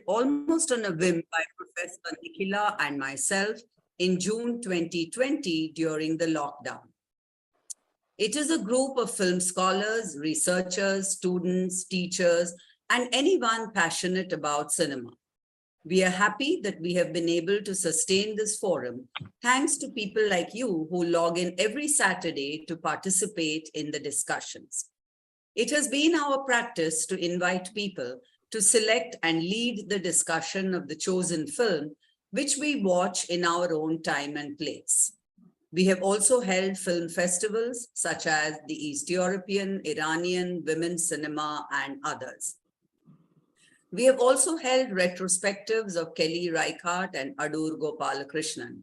almost on a whim by Professor Nikhila and myself in June 2020 during the lockdown. It is a group of film scholars, researchers, students, teachers, and anyone passionate about cinema. We are happy that we have been able to sustain this forum thanks to people like you who log in every Saturday to participate in the discussions. It has been our practice to invite people to select and lead the discussion of the chosen film, which we watch in our own time and place. We have also held film festivals such as the East European, Iranian, Women's Cinema, and others. We have also held retrospectives of Kelly Reichardt and Adur Gopalakrishnan.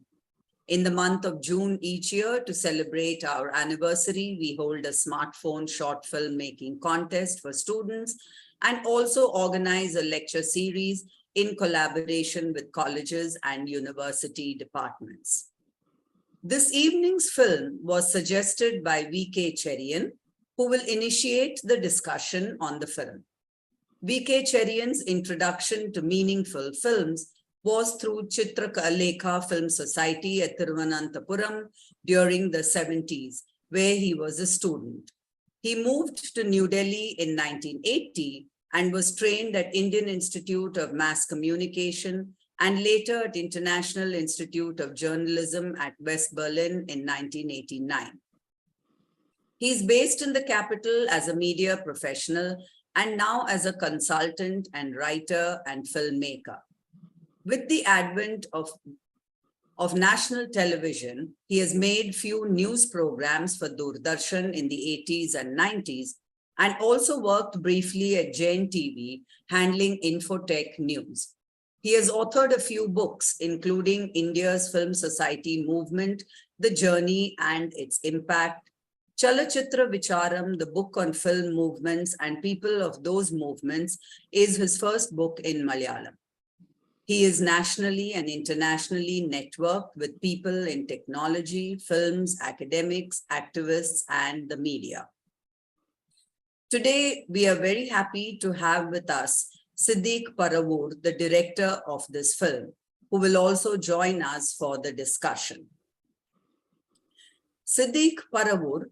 In the month of June each year, to celebrate our anniversary, we hold a smartphone short film making contest for students and also organize a lecture series in collaboration with colleges and university departments. This evening's film was suggested by V.K. Cherian, who will initiate the discussion on the film. V.K. Cherian's introduction to meaningful films was through Lekha Film Society at Thiruvananthapuram during the 70s, where he was a student. He moved to New Delhi in 1980 and was trained at Indian Institute of Mass Communication and later at International Institute of Journalism at West Berlin in 1989. He is based in the capital as a media professional and now as a consultant and writer and filmmaker. With the advent of national television, he has made few news programs for Doordarshan in the 80s and 90s, and also worked briefly at Jain TV, handling infotech news. He has authored a few books, including India's Film Society Movement, The Journey and Its Impact, Chalachitra Vicharam, the book on film movements and people of those movements, is his first book in Malayalam. He is nationally and internationally networked with people in technology, films, academics, activists, and the media. Today, we are very happy to have with us Siddiq Paravur, the director of this film, who will also join us for the discussion. Siddiq Paravur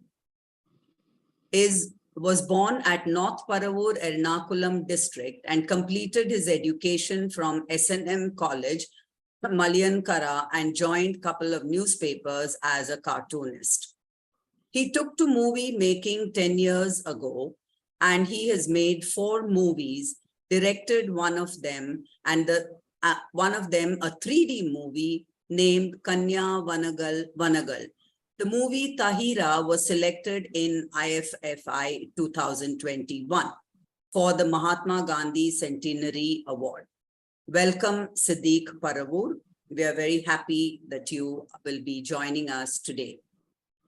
was born at North Paravur, Ernakulam district and completed his education from SNM College, Malayankara, and joined a couple of newspapers as a cartoonist. He took to movie making 10 years ago, and he has made 4 movies, directed one of them, and one of them a 3D movie named Kanya Vanagal. The movie Tahira was selected in IFFI 2021 for the Mahatma Gandhi Centenary Award. Welcome, Siddiq Paravur. We are very happy that you will be joining us today.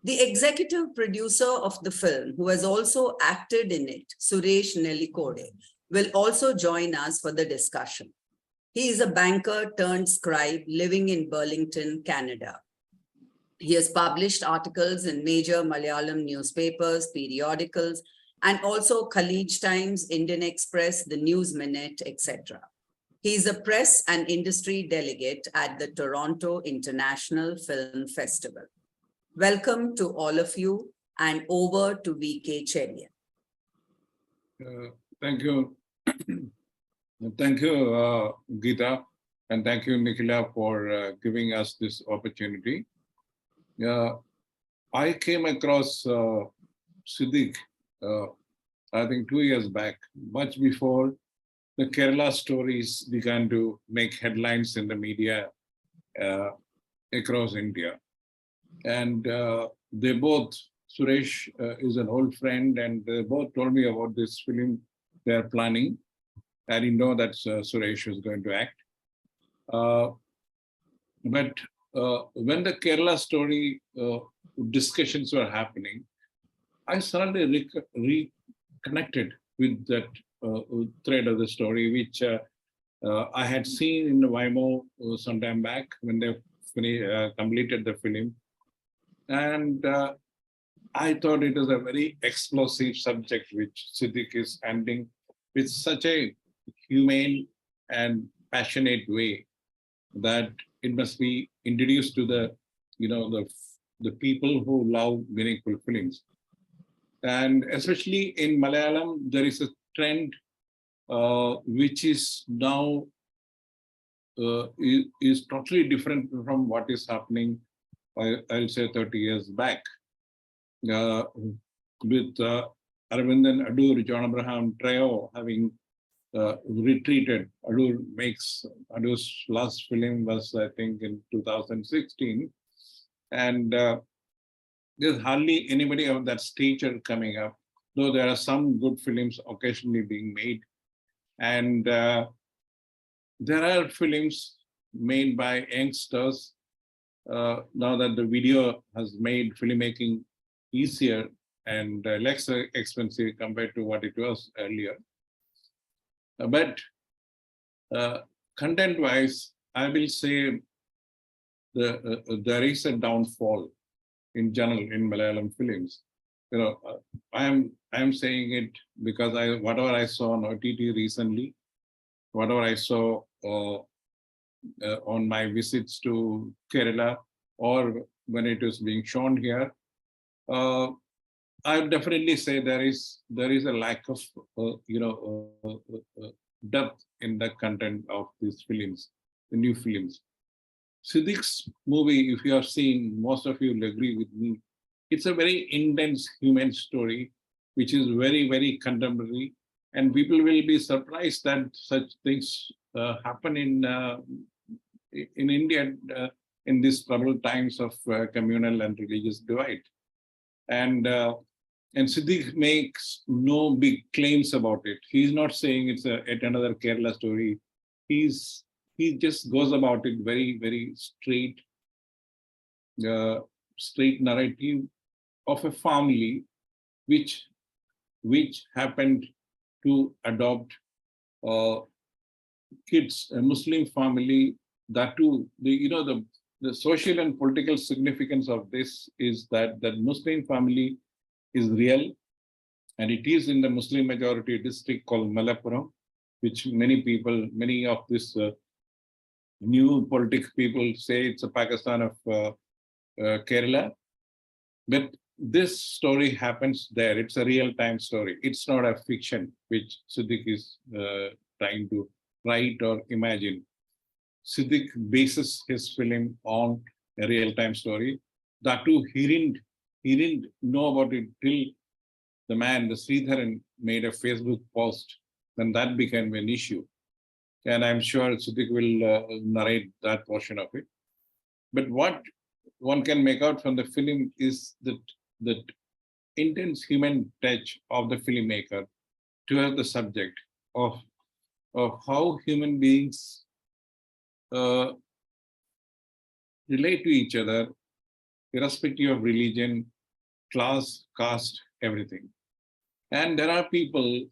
The executive producer of the film, who has also acted in it, Suresh Nellikode, will also join us for the discussion. He is a banker turned scribe living in Burlington, Canada. He has published articles in major Malayalam newspapers, periodicals, and also Khalij Times, Indian Express, the News Minute, etc. He is a press and industry delegate at the Toronto International Film Festival. Welcome to all of you, and over to V.K. Cherian. Thank you. Thank you, Geeta, and thank you, Nikhila, for giving us this opportunity. I came across Siddiq, I think 2 years back, much before the Kerala stories began to make headlines in the media across India. And they both, Suresh is an old friend, and they both told me about this film they're planning. I didn't know that Suresh was going to act. But when the Kerala story discussions were happening, I suddenly reconnected with that thread of the story, which I had seen in the Wimo some time back when they completed the film. And I thought it was a very explosive subject which Siddiq is handling with such a humane and passionate way that it must be introduced to the, the people who love meaningful films. And especially in Malayalam, there is a trend which is now is totally different from what is happening, I'll say 30 years back. With Arvind and Adur, John Abraham trio having retreated. Adur's last film was, I think, in 2016. And there's hardly anybody of that stature coming up, though there are some good films occasionally being made. And there are films made by youngsters now that the video has made filmmaking easier and less expensive compared to what it was earlier. But content-wise, I will say there is a downfall in general in Malayalam films. I am saying it because whatever I saw on OTT recently, whatever I saw on my visits to Kerala, or when it is being shown here, I would definitely say there is a lack of depth in the content of these films, the new films. Siddique's movie, if you have seen, most of you will agree with me. It's a very intense human story, which is very, very contemporary, and people will be surprised that such things happen in India in these troubled times of communal and religious divide. And Siddique makes no big claims about it. He's not saying it's yet another Kerala story. He just goes about it very, very straight narrative of a family which happened to adopt kids, a Muslim family. That too, the social and political significance of this is that the Muslim family is real, and it is in the Muslim majority district called Malappuram, which many of this new political people say it's a Pakistan of Kerala. But this story happens there. It's a real-time story. It's not a fiction, which Siddique is trying to write or imagine. Siddique bases his film on a real-time story. That too, he didn't know about it till the Sreedharan, made a Facebook post. Then that became an issue. And I'm sure Siddique will narrate that portion of it. But what one can make out from the film is that intense human touch of the filmmaker towards the subject of how human beings relate to each other, irrespective of religion, class, caste, everything. And there are people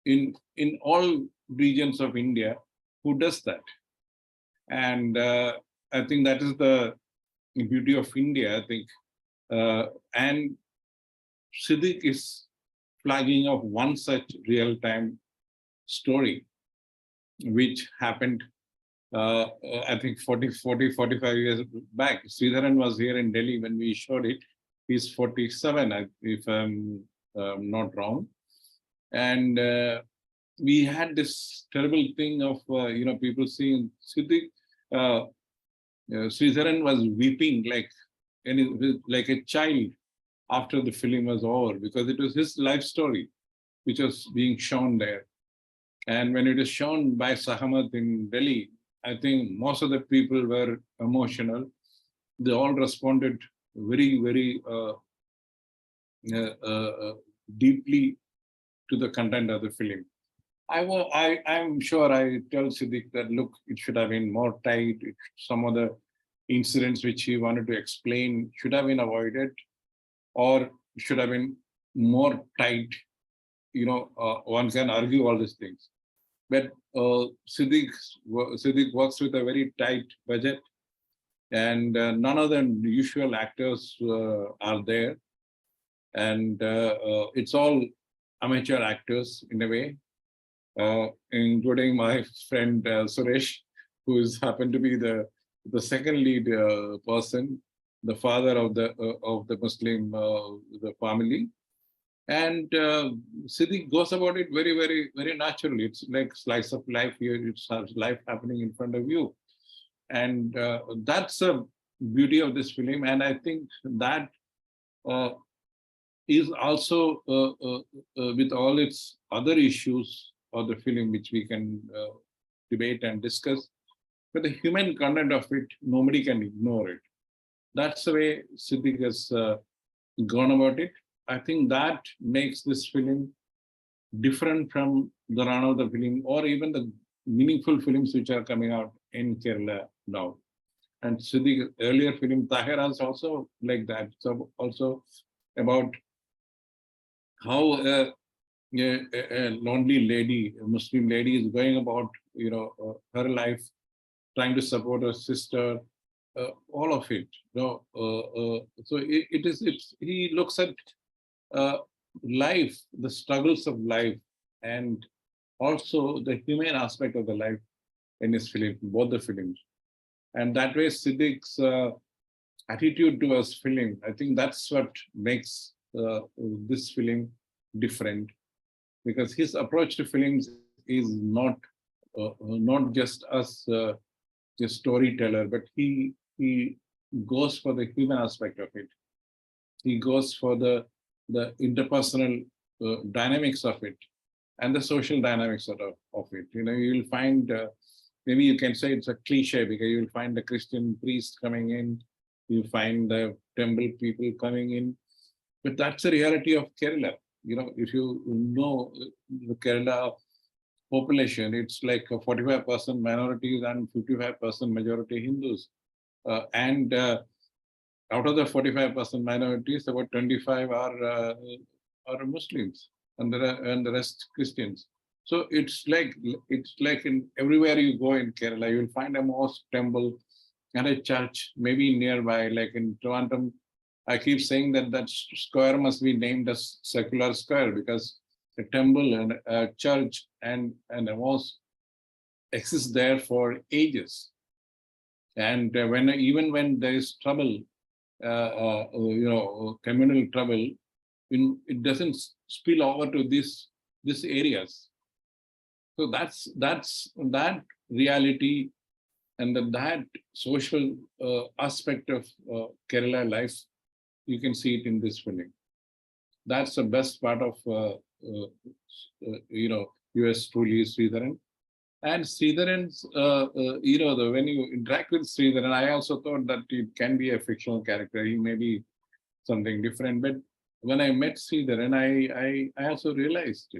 in all regions of India who does that. And I think that is the beauty of India, I think. And Siddique is flagging of one such real-time story, which happened, I think 45 years back. Sreedharan was here in Delhi when we showed it. He's 47, if I'm not wrong. And we had this terrible thing of, people seeing Siddique. Sreedharan was weeping like a child after the film was over, because it was his life story which was being shown there. And when it is shown by Sahamat in Delhi, I think most of the people were emotional. They all responded very, very deeply to the content of the film. I'm sure I tell Siddique that, look, it should have been more tight. Some of the incidents which he wanted to explain should have been avoided, or should have been more tight. One can argue all these things. But Siddique works with a very tight budget, and none of the usual actors are there. And it's all amateur actors in a way. including my friend Suresh, who is happened to be the second lead person, the father of the Muslim the family. And Siddiq goes about it very, very, very naturally. It's like slice of life here. It's life happening in front of you. And that's the beauty of this film. And I think that uh, is also with all its other issues of the film, which we can debate and discuss. But the human content of it, nobody can ignore it. That's the way Siddiq has gone about it. I think that makes this film different from the run of the film or even the meaningful films which are coming out in Kerala now. And Siddiq's earlier film, Tahira, is also like that. So also about how a lonely lady, a Muslim lady, is going about, her life, trying to support her sister, all of it. So he looks at uh, life, the struggles of life, and also the human aspect of the life in his film, both the films. And that way, Siddiq's attitude towards film, I think that's what makes this film different, because his approach to films is not just as a storyteller, but he goes for the human aspect of it. He goes for the interpersonal dynamics of it and the social dynamics of it. You'll find, maybe you can say it's a cliche, because you'll find the Christian priest coming in, you find the temple people coming in, but that's the reality of Kerala. If you know the Kerala population, it's like a 45% minorities and 55% majority Hindus. And out of the 45% minorities, about 25 are Muslims, and the rest Christians. So it's like in everywhere you go in Kerala, you'll find a mosque, temple, and a church, maybe nearby. Like in Swantham, I keep saying that square must be named as secular square, because a temple and a church and a mosque exist there for ages. And even when there is trouble, communal trouble, it doesn't spill over to these areas. So that's that reality, and that social aspect of Kerala life. You can see it in this film. That's the best part of US truly Sreedharan. And Sreedharan's, when you interact with Sreedharan, I also thought that it can be a fictional character. He may be something different. But when I met Sreedharan, I also realized,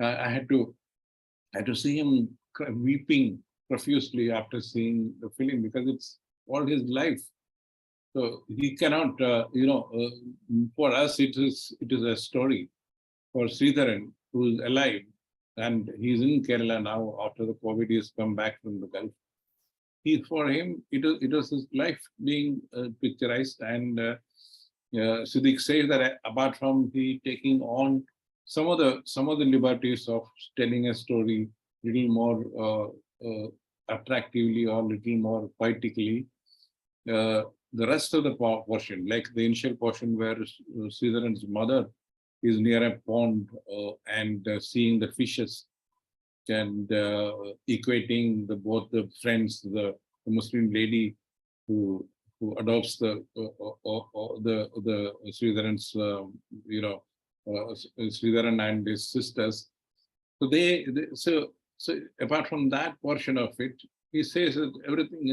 I had to see him weeping profusely after seeing the film, because it's all his life. So he cannot, for us, it is a story. For Sreedharan, who is alive, and he's in Kerala now after the COVID, he has come back from the Gulf. For him, it was his life being picturized. And Siddiq says that apart from he taking on some of the liberties of telling a story little more attractively or little more poetically, the rest of the portion, like the initial portion where Sreedharan's mother is near a pond and seeing the fishes, and equating both the friends, the Muslim lady who adopts the Sreedharan's Sreedharan and his sisters. So so apart from that portion of it, he says that everything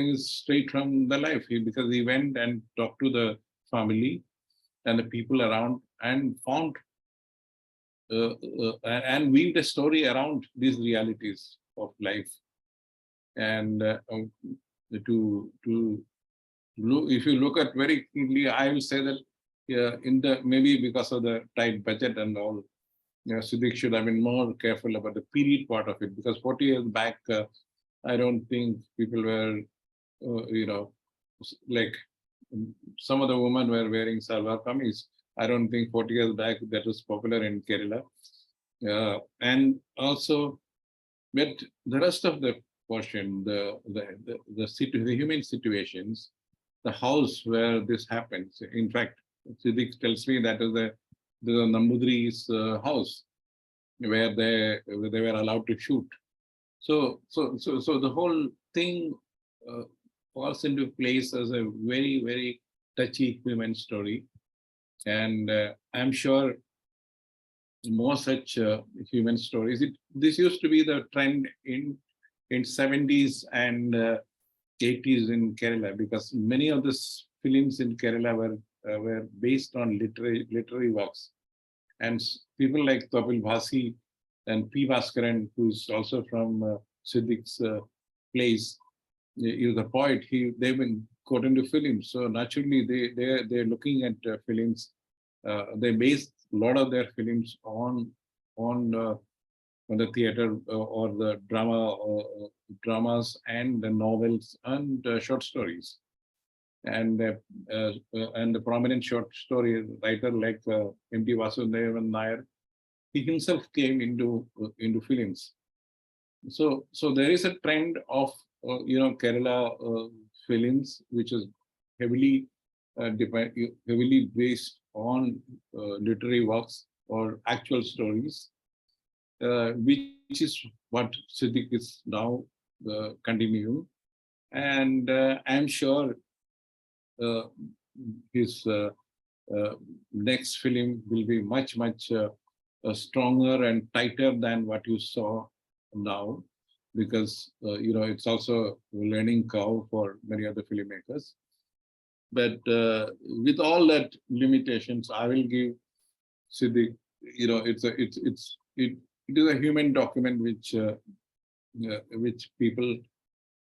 is straight from the life. Because he went and talked to the family and the people around, and found and weaved a story around these realities of life. And if you look at very keenly, I will say that maybe because of the tight budget and all, Siddiq should have been more careful about the period part of it, because 40 years back, I don't think people were, like some of the women were wearing salwar kameez. I don't think 40 years back that was popular in Kerala. And also, but the rest of the portion, the human situations, the house where this happens. In fact, Siddiq tells me that is the Nambudri's house where they were allowed to shoot. So the whole thing uh, falls into place as a very, very touchy human story. And I'm sure more such human stories. This used to be the trend in 70s and 80s in Kerala, because many of the films in Kerala were based on literary works. And people like Topil Bhasi and P. Bhaskaran, who's also from Siddiq's place, he was a poet. They've been got into films, so naturally they're looking at films. They based a lot of their films on the theater or the dramas and the novels and short stories. And the prominent short story writer like M.T. Vasudevan Nair, he himself came into films. So there is a trend of Kerala films which is heavily heavily based on literary works or actual stories, which is what Siddiq is now continuing. And I'm sure uh, his next film will be much, much stronger and tighter than what you saw now, because it's also a learning curve for many other filmmakers. But with all that limitations, I will give Siddiq. It is a human document which people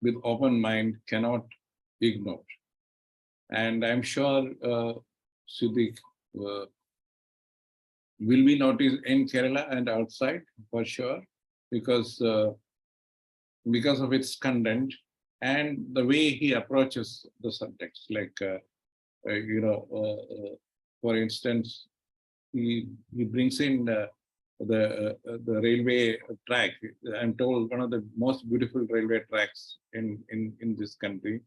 with open mind cannot ignore. And I'm sure Siddiq will be noticed in Kerala and outside for sure, because of its content and the way he approaches the subjects. Like, for instance, he brings in the railway track. I'm told one of the most beautiful railway tracks in this country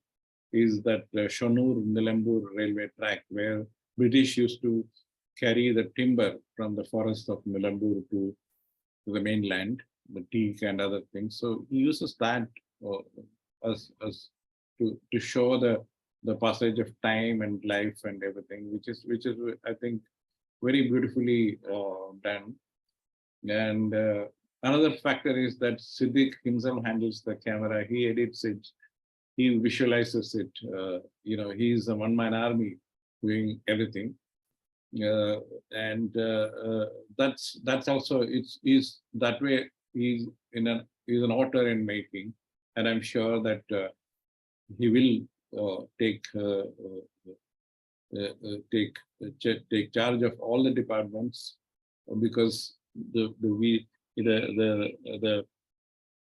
is that Shonur-Nilambur railway track, where British used to carry the timber from the forest of Nilambur to the mainland, the teak and other things. So he uses that as to show the passage of time and life and everything, which is I think very beautifully done. And another factor is that Siddiq himself handles the camera. He edits it. He visualizes it. He's a one-man army doing everything. And that's also is that way. He's an author in making, and I'm sure that he will take charge of all the departments, because the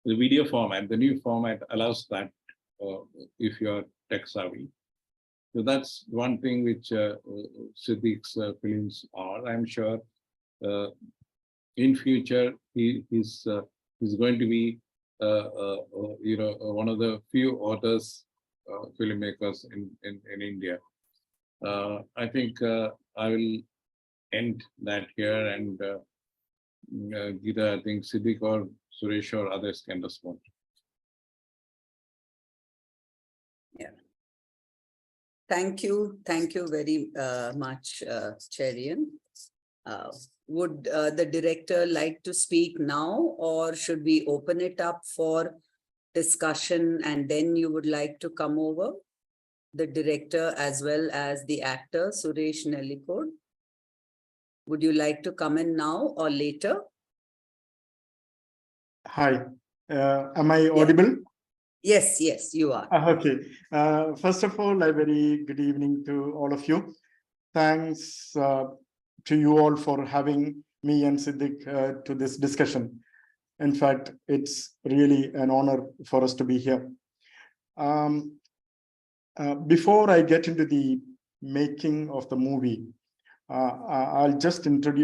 video format, the new format allows that if you're tech savvy. So that's one thing which Siddiq's films are. I'm sure in future he's going to be one of the few authors, filmmakers in India. I think I will end that here, and Gita, I think Siddiq or Suresh or others can respond. Yeah. Thank you very much, Cherian. Would the director like to speak now, or should we open it up for discussion and then you would like to come over? The director as well as the actor, Suresh Nellikode. Would you like to come in now or later? Hi, am I audible? Yes, you are. Okay. First of all, a very good evening to all of you. Thanks to you all for having me and Siddiq to this discussion. In fact, it's really an honor for us to be here. Before I get into the making of the movie, I'll just tell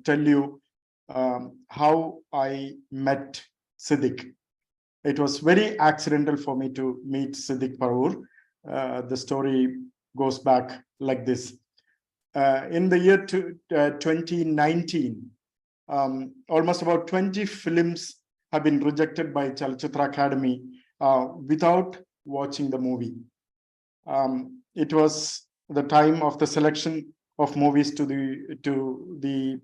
you how I met Siddiq. It was very accidental for me to meet Siddiq Parur. The story goes back like this. In the year 2019, almost about 20 films have been rejected by Chalachitra Academy without watching the movie. It was the time of the selection of movies to the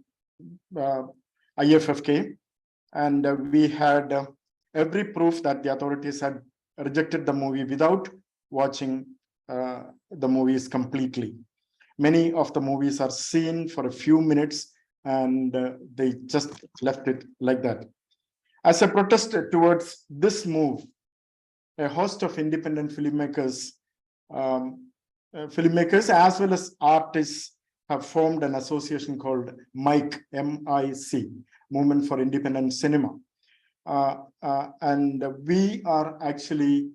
IFFK, and we had every proof that the authorities had rejected the movie without watching the movies completely. Many of the movies are seen for a few minutes and they just left it like that. As a protest towards this move, a host of independent filmmakers as well as artists have formed an association called MIC, M-I-C, Movement for Independent Cinema. And we are actually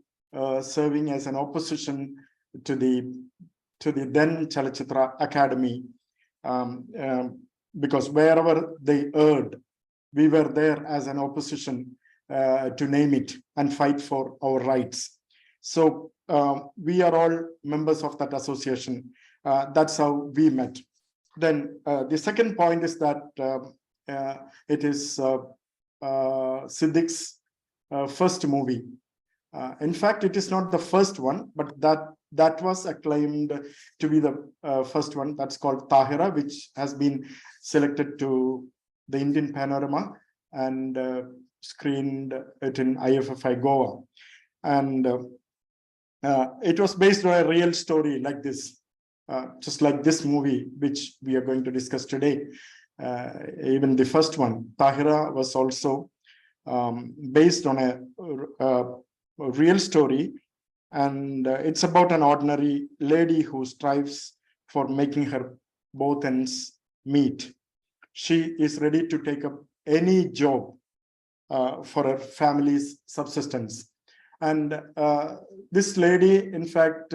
serving as an opposition to the then Chalachitra Academy, because wherever they erred, we were there as an opposition to name it and fight for our rights. So we are all members of that association. That's how we met. Then the second point is that it is Siddiq's first movie. In fact, it is not the first one, but that was acclaimed to be the first one. That's called Tahira, which has been selected to the Indian Panorama and screened it in IFFI Goa. And it was based on a real story like this, just like this movie, which we are going to discuss today. Even the first one, Tahira, was also based on a real story, and it's about an ordinary lady who strives for making her both ends meet. She is ready to take up any job for her family's subsistence. And this lady, in fact,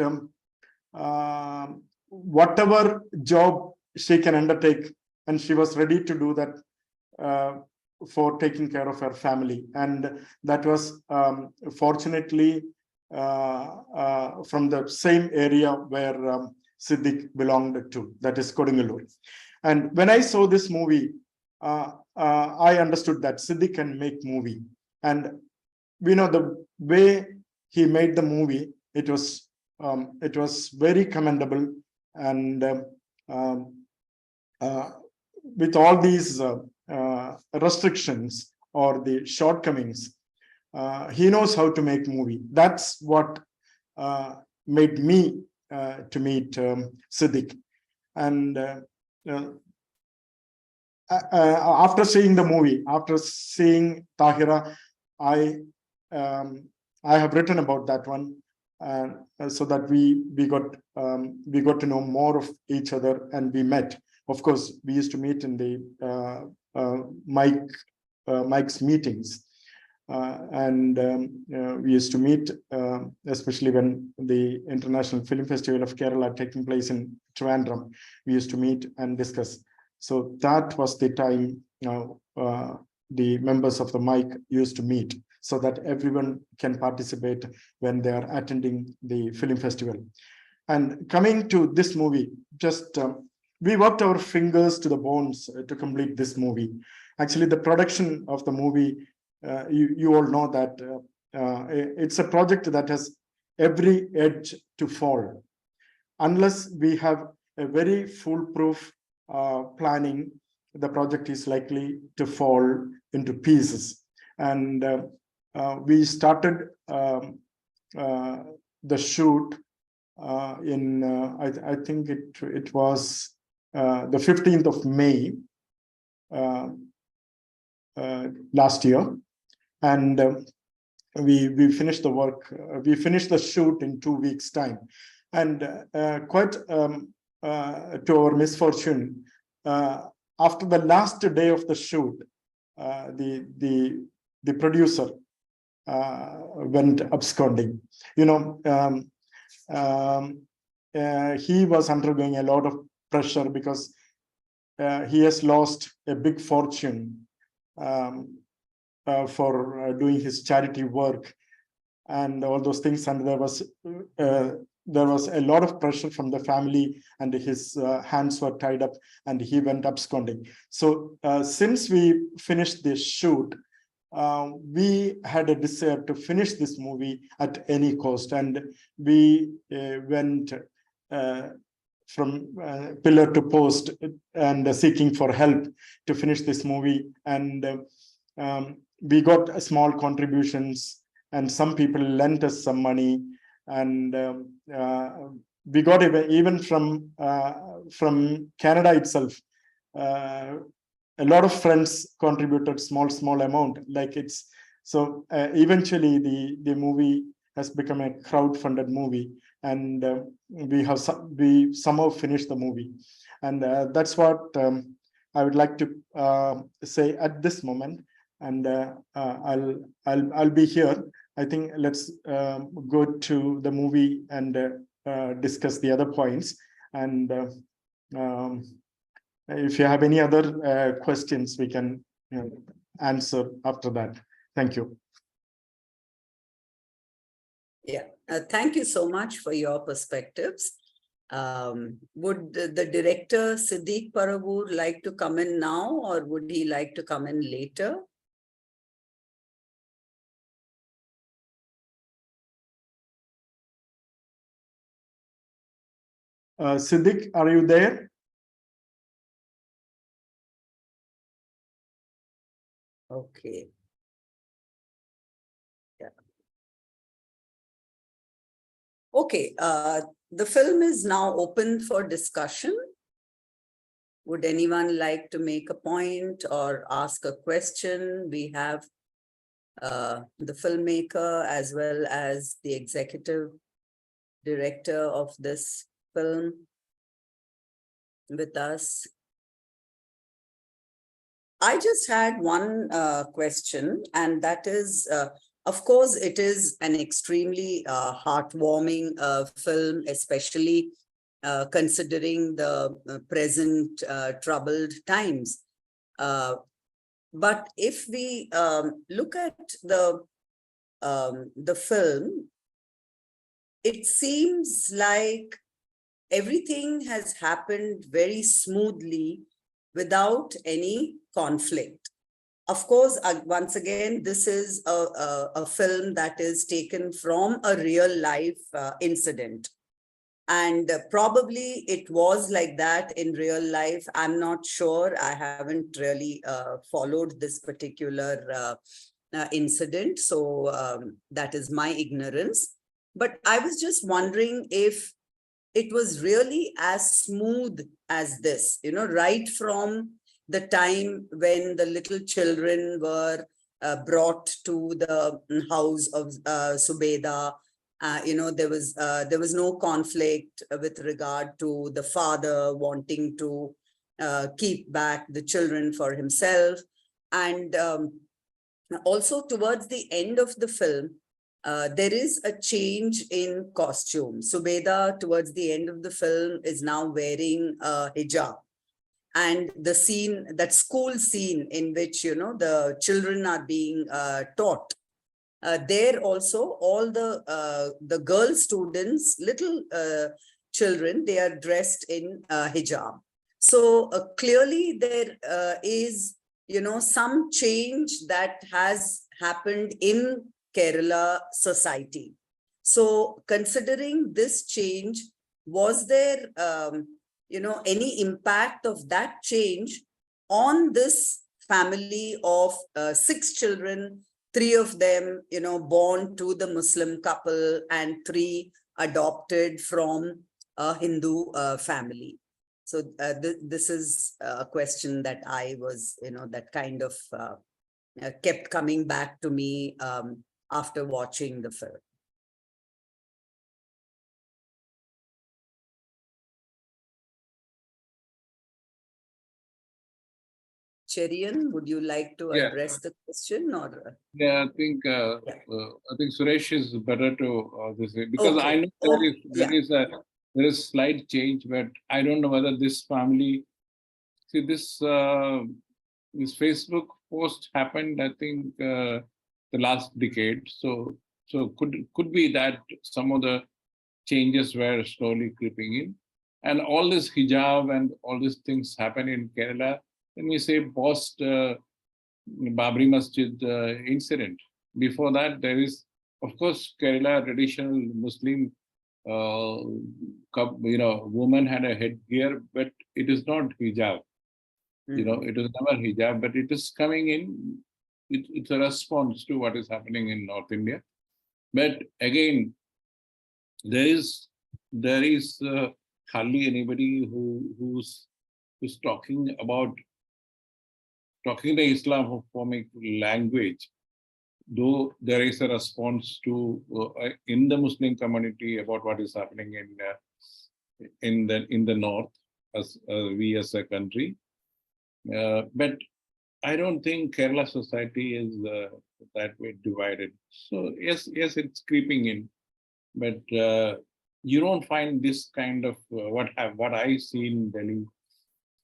whatever job she can undertake, and she was ready to do that for taking care of her family. And that was fortunately from the same area where Siddiq belonged to, that is Kodungalur. And when I saw this movie, I understood that Siddiq can make movie. And we know the way he made the movie, it was very commendable. And with all these restrictions or the shortcomings, he knows how to make movie. That's what made me to meet Siddiq. And after seeing the movie, after seeing Tahira, I have written about that one, so that we got to know more of each other, and we met. Of course, we used to meet in the Mike's meetings, and we used to meet, especially when the International Film Festival of Kerala taking place in Trivandrum. We used to meet and discuss. So that was the time the members of the Mike used to meet, so that everyone can participate when they are attending the film festival. And coming to this movie, just we worked our fingers to the bones to complete this movie. Actually, the production of the movie, you all know that it's a project that has every edge to fall. Unless we have a very foolproof planning, the project is likely to fall into pieces. And we started the shoot in I think it was the 15th of May last year, and we finished the work. We finished the shoot in 2 weeks' time, and quite to our misfortune, after the last day of the shoot, the producer went absconding. You know, he was undergoing a lot of pressure because he has lost a big fortune for doing his charity work and all those things. And there was a lot of pressure from the family, and his hands were tied up, and he went absconding. So since we finished this shoot, we had a desire to finish this movie at any cost, and we went from pillar to post and seeking for help to finish this movie. And we got small contributions, and some people lent us some money, and we got even from Canada itself. A lot of friends contributed small amount. Like it's so eventually the movie has become a crowd-funded movie, and we somehow finished the movie, and that's what I would like to say at this moment. And I'll be here. I think let's go to the movie and discuss the other points. And if you have any other questions, we can answer after that. Thank you. Yeah, thank you so much for your perspectives. Would the director Siddiq Parabur like to come in now, or would he like to come in later? Siddiq, are you there? Okay. Yeah. Okay, the film is now open for discussion. Would anyone like to make a point or ask a question? We have the filmmaker as well as the executive director of this film with us. I just had one question, and that is, of course, it is an extremely heartwarming film, especially considering the present troubled times. But if we look at the film, it seems like everything has happened very smoothly without any conflict. Of course, once again, this is a film that is taken from a real life incident. And probably it was like that in real life. I'm not sure. I haven't really followed this particular incident. So that is my ignorance. But I was just wondering if it was really as smooth as this, right from the time when the little children were brought to the house of Subeda. There was no conflict with regard to the father wanting to keep back the children for himself. And also towards the end of the film, there is a change in costume. Subeda, towards the end of the film, is now wearing a hijab. And the scene, that school scene in which, the children are being taught, there also all the girl students, little children, they are dressed in hijab. So clearly there is, some change that has happened in Kerala society. So considering this change, was there, any impact of that change on this family of 6 children, 3 of them, born to the Muslim couple and 3 adopted from a Hindu family? So this is a question that I was, that kind of kept coming back to me after watching the film. Cherian, would you like to address the question, or? Yeah, I think Suresh is better to this way, because I know there is slight change, but I don't know whether this family See, this Facebook post happened, I think, the last decade. So could be that some of the changes were slowly creeping in, and all this hijab and all these things happen in Kerala. When we say post Babri Masjid incident, before that there is, of course, Kerala traditional Muslim. Woman had a headgear, but it is not hijab. It was never hijab, but it is coming in. It's a response to what is happening in North India. But again, there is hardly anybody who's talking the Islamophonic language. Though there is a response to in the Muslim community about what is happening in the north as we as a country. But I don't think Kerala society is that way divided. So yes, it's creeping in, but you don't find this kind of what I see in Delhi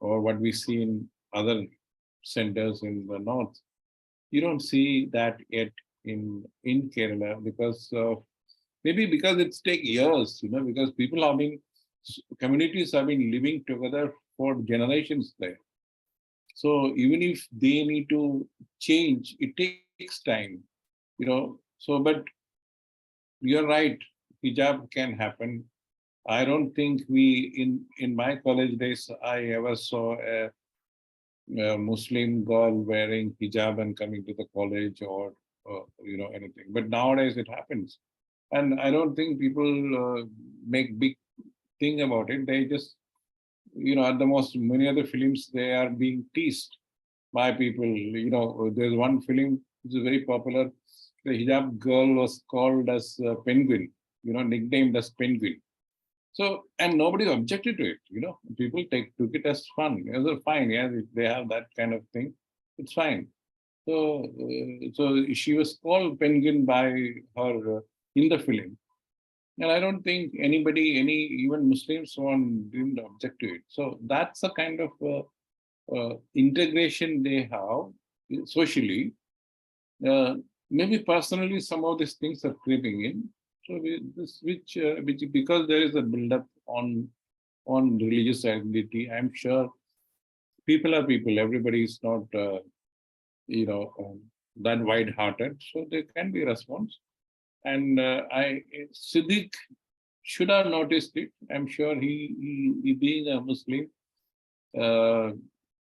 or what we see in other centers in the north. You don't see that yet in Kerala because maybe because it's take years, because communities have been living together for generations there. So even if they need to change, it takes time, So, but you're right, hijab can happen. I don't think in my college days, I ever saw a Muslim girl wearing hijab and coming to the college or anything. But nowadays it happens, and I don't think people make big thing about it. They just at the most many other films they are being teased by people. There's one film which is very popular. The hijab girl was called as Penguin. Nicknamed as Penguin. So, and nobody objected to it, people took it as fun. It was fine, yeah, if they have that kind of thing, it's fine. So, so she was called Penguin by her in the film. And I don't think even Muslims didn't object to it. So that's a kind of integration they have socially. Maybe personally, some of these things are creeping in. So which because there is a build-up on religious identity, I'm sure people are people. Everybody is not that wide-hearted. So there can be a response. And Siddiq should have noticed it. I'm sure he being a Muslim,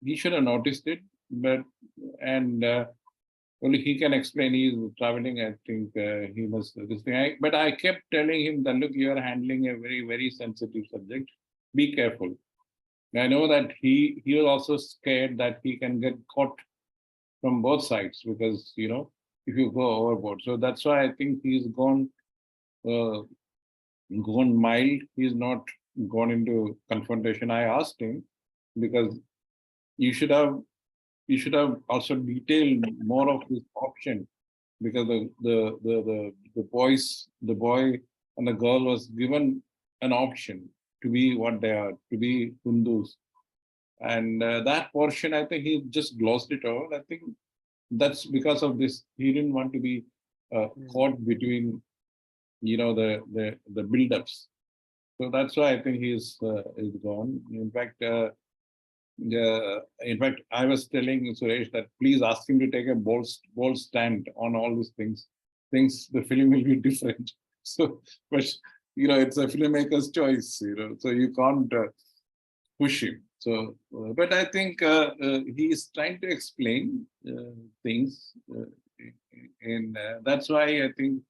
he should have noticed it. But only he can explain. He's traveling. I think he must this thing. But I kept telling him that look, you are handling a very, very sensitive subject. Be careful. I know that he was also scared that he can get caught from both sides because if you go overboard. So that's why I think he's gone mild. He's not gone into confrontation. I asked him because you should have also detailed more of this option because the boy and the girl was given an option to be what they are, to be Hindus. And that portion, I think he just glossed it over. I think that's because of this. He didn't want to be caught between, the build-ups. So that's why I think he's gone. In fact, I was telling Suresh that please ask him to take a bold stand on all these things. The film will be different. So, but it's a filmmaker's choice. So you can't push him. So, but I think he is trying to explain things, and that's why I think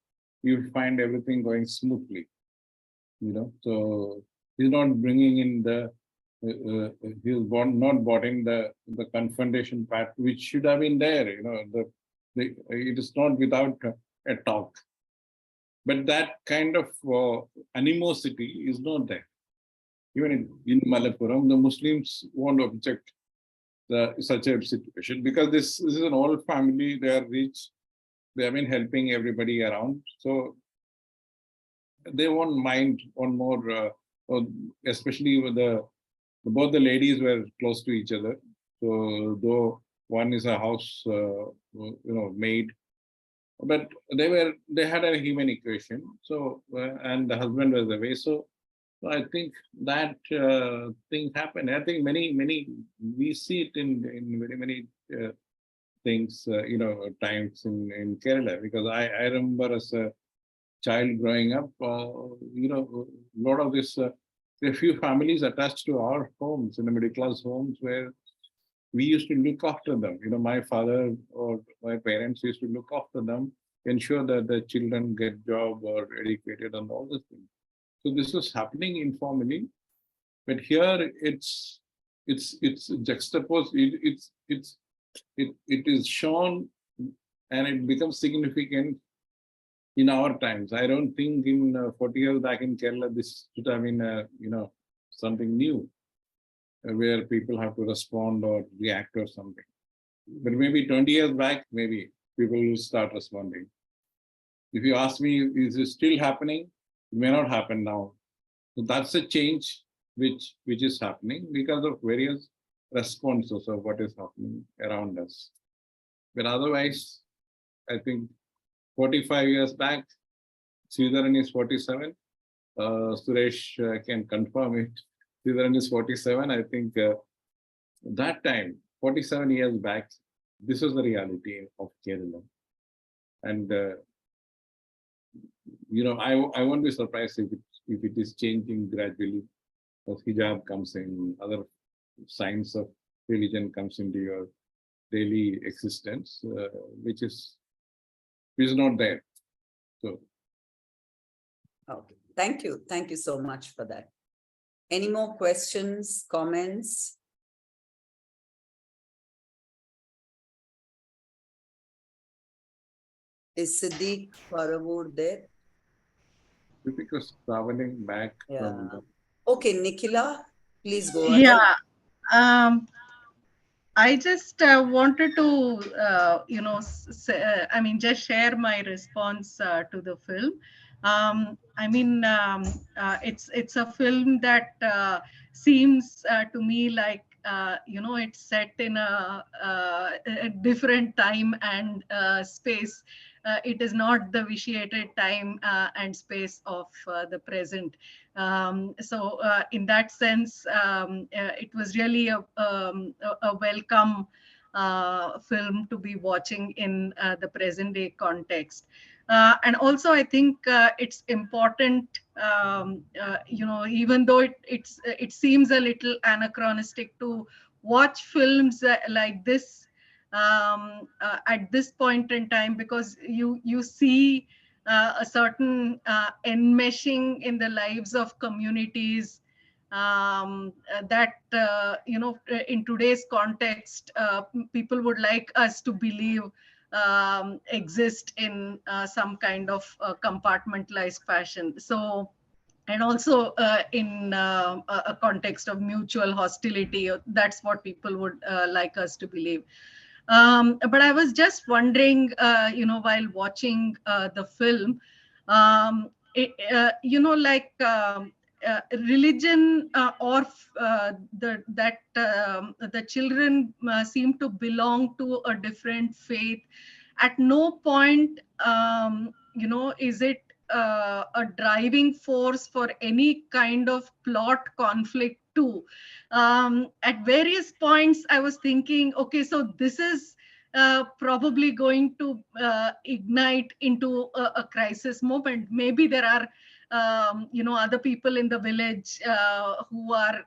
you find everything going smoothly. So he's not bringing in the not brought in the confrontation part, which should have been there. It is not without a talk, but that kind of animosity is not there. Even in Malappuram, the Muslims won't object such a situation because this is an old family. They are rich. They have been helping everybody around, so they won't mind on more, especially with the Both the ladies were close to each other. So though one is a house, maid, but they had a human equation. So and the husband was away. So I think that thing happened. I think many we see it in very many things, times in Kerala, because I remember as a child growing up, a lot of this, there are few families attached to our homes, in the middle class homes, where we used to look after them. My father or my parents used to look after them, ensure that the children get job or educated and all these things. So this was happening informally, but here it's juxtaposed. It is shown, and it becomes significant in our times. I don't think in 40 years back in Kerala, this should have been, something new, where people have to respond or react or something. But maybe 20 years back, maybe people will start responding. If you ask me, is it still happening? It may not happen now. So that's a change which is happening because of various responses of what is happening around us. But otherwise, I think 45 years back, Sreedharan is 47. Suresh can confirm it. Sreedharan is 47. I think that time, 47 years back, this was the reality of Kerala. And, I won't be surprised if it is changing gradually, as hijab comes in, other signs of religion comes into your daily existence, which is not there. So, Okay, thank you. Thank you so much for that. Any more questions, comments? Is Siddiq Paravur there? Ritik was traveling back from Yeah. Okay, Nikhila, please go ahead. Yeah, I just wanted to, just share my response to the film. It's a film that seems to me like, it's set in a different time and space. It is not the vitiated time and space of the present. So in that sense, it was really a welcome film to be watching in the present day context. And also, I think it's important, even though it seems a little anachronistic to watch films like this at this point in time, because you see a certain enmeshing in the lives of communities that in today's context people would like us to believe exist in some kind of compartmentalized fashion. So, and also in a context of mutual hostility, that's what people would like us to believe. But I was just wondering, while watching the film, religion or the children seem to belong to a different faith. At no point, is it a driving force for any kind of plot conflict too. At various points, I was thinking, okay, so this is probably going to ignite into a crisis moment. Maybe there are other people in the village who are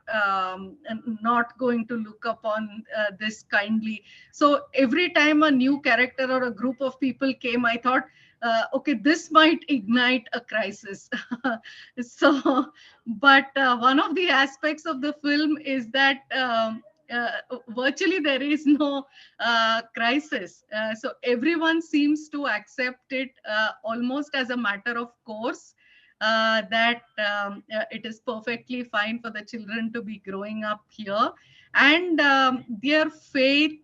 not going to look upon this kindly. So every time a new character or a group of people came, I thought, okay, this might ignite a crisis. So, but one of the aspects of the film is that virtually there is no crisis. So everyone seems to accept it almost as a matter of course. That it is perfectly fine for the children to be growing up here, and their faith,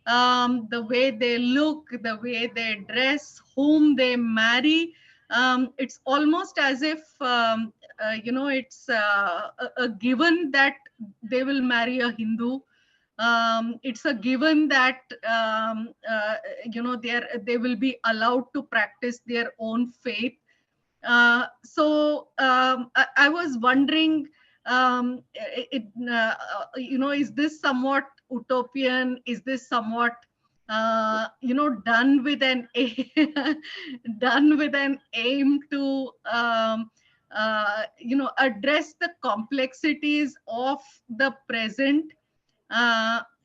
the way they look, the way they dress, whom they marry, it's almost as if it's a given that they will marry a Hindu. It's a given that they will be allowed to practice their own faith. I was wondering, is this somewhat utopian? Is this somewhat done with an done with an aim to address the complexities of the present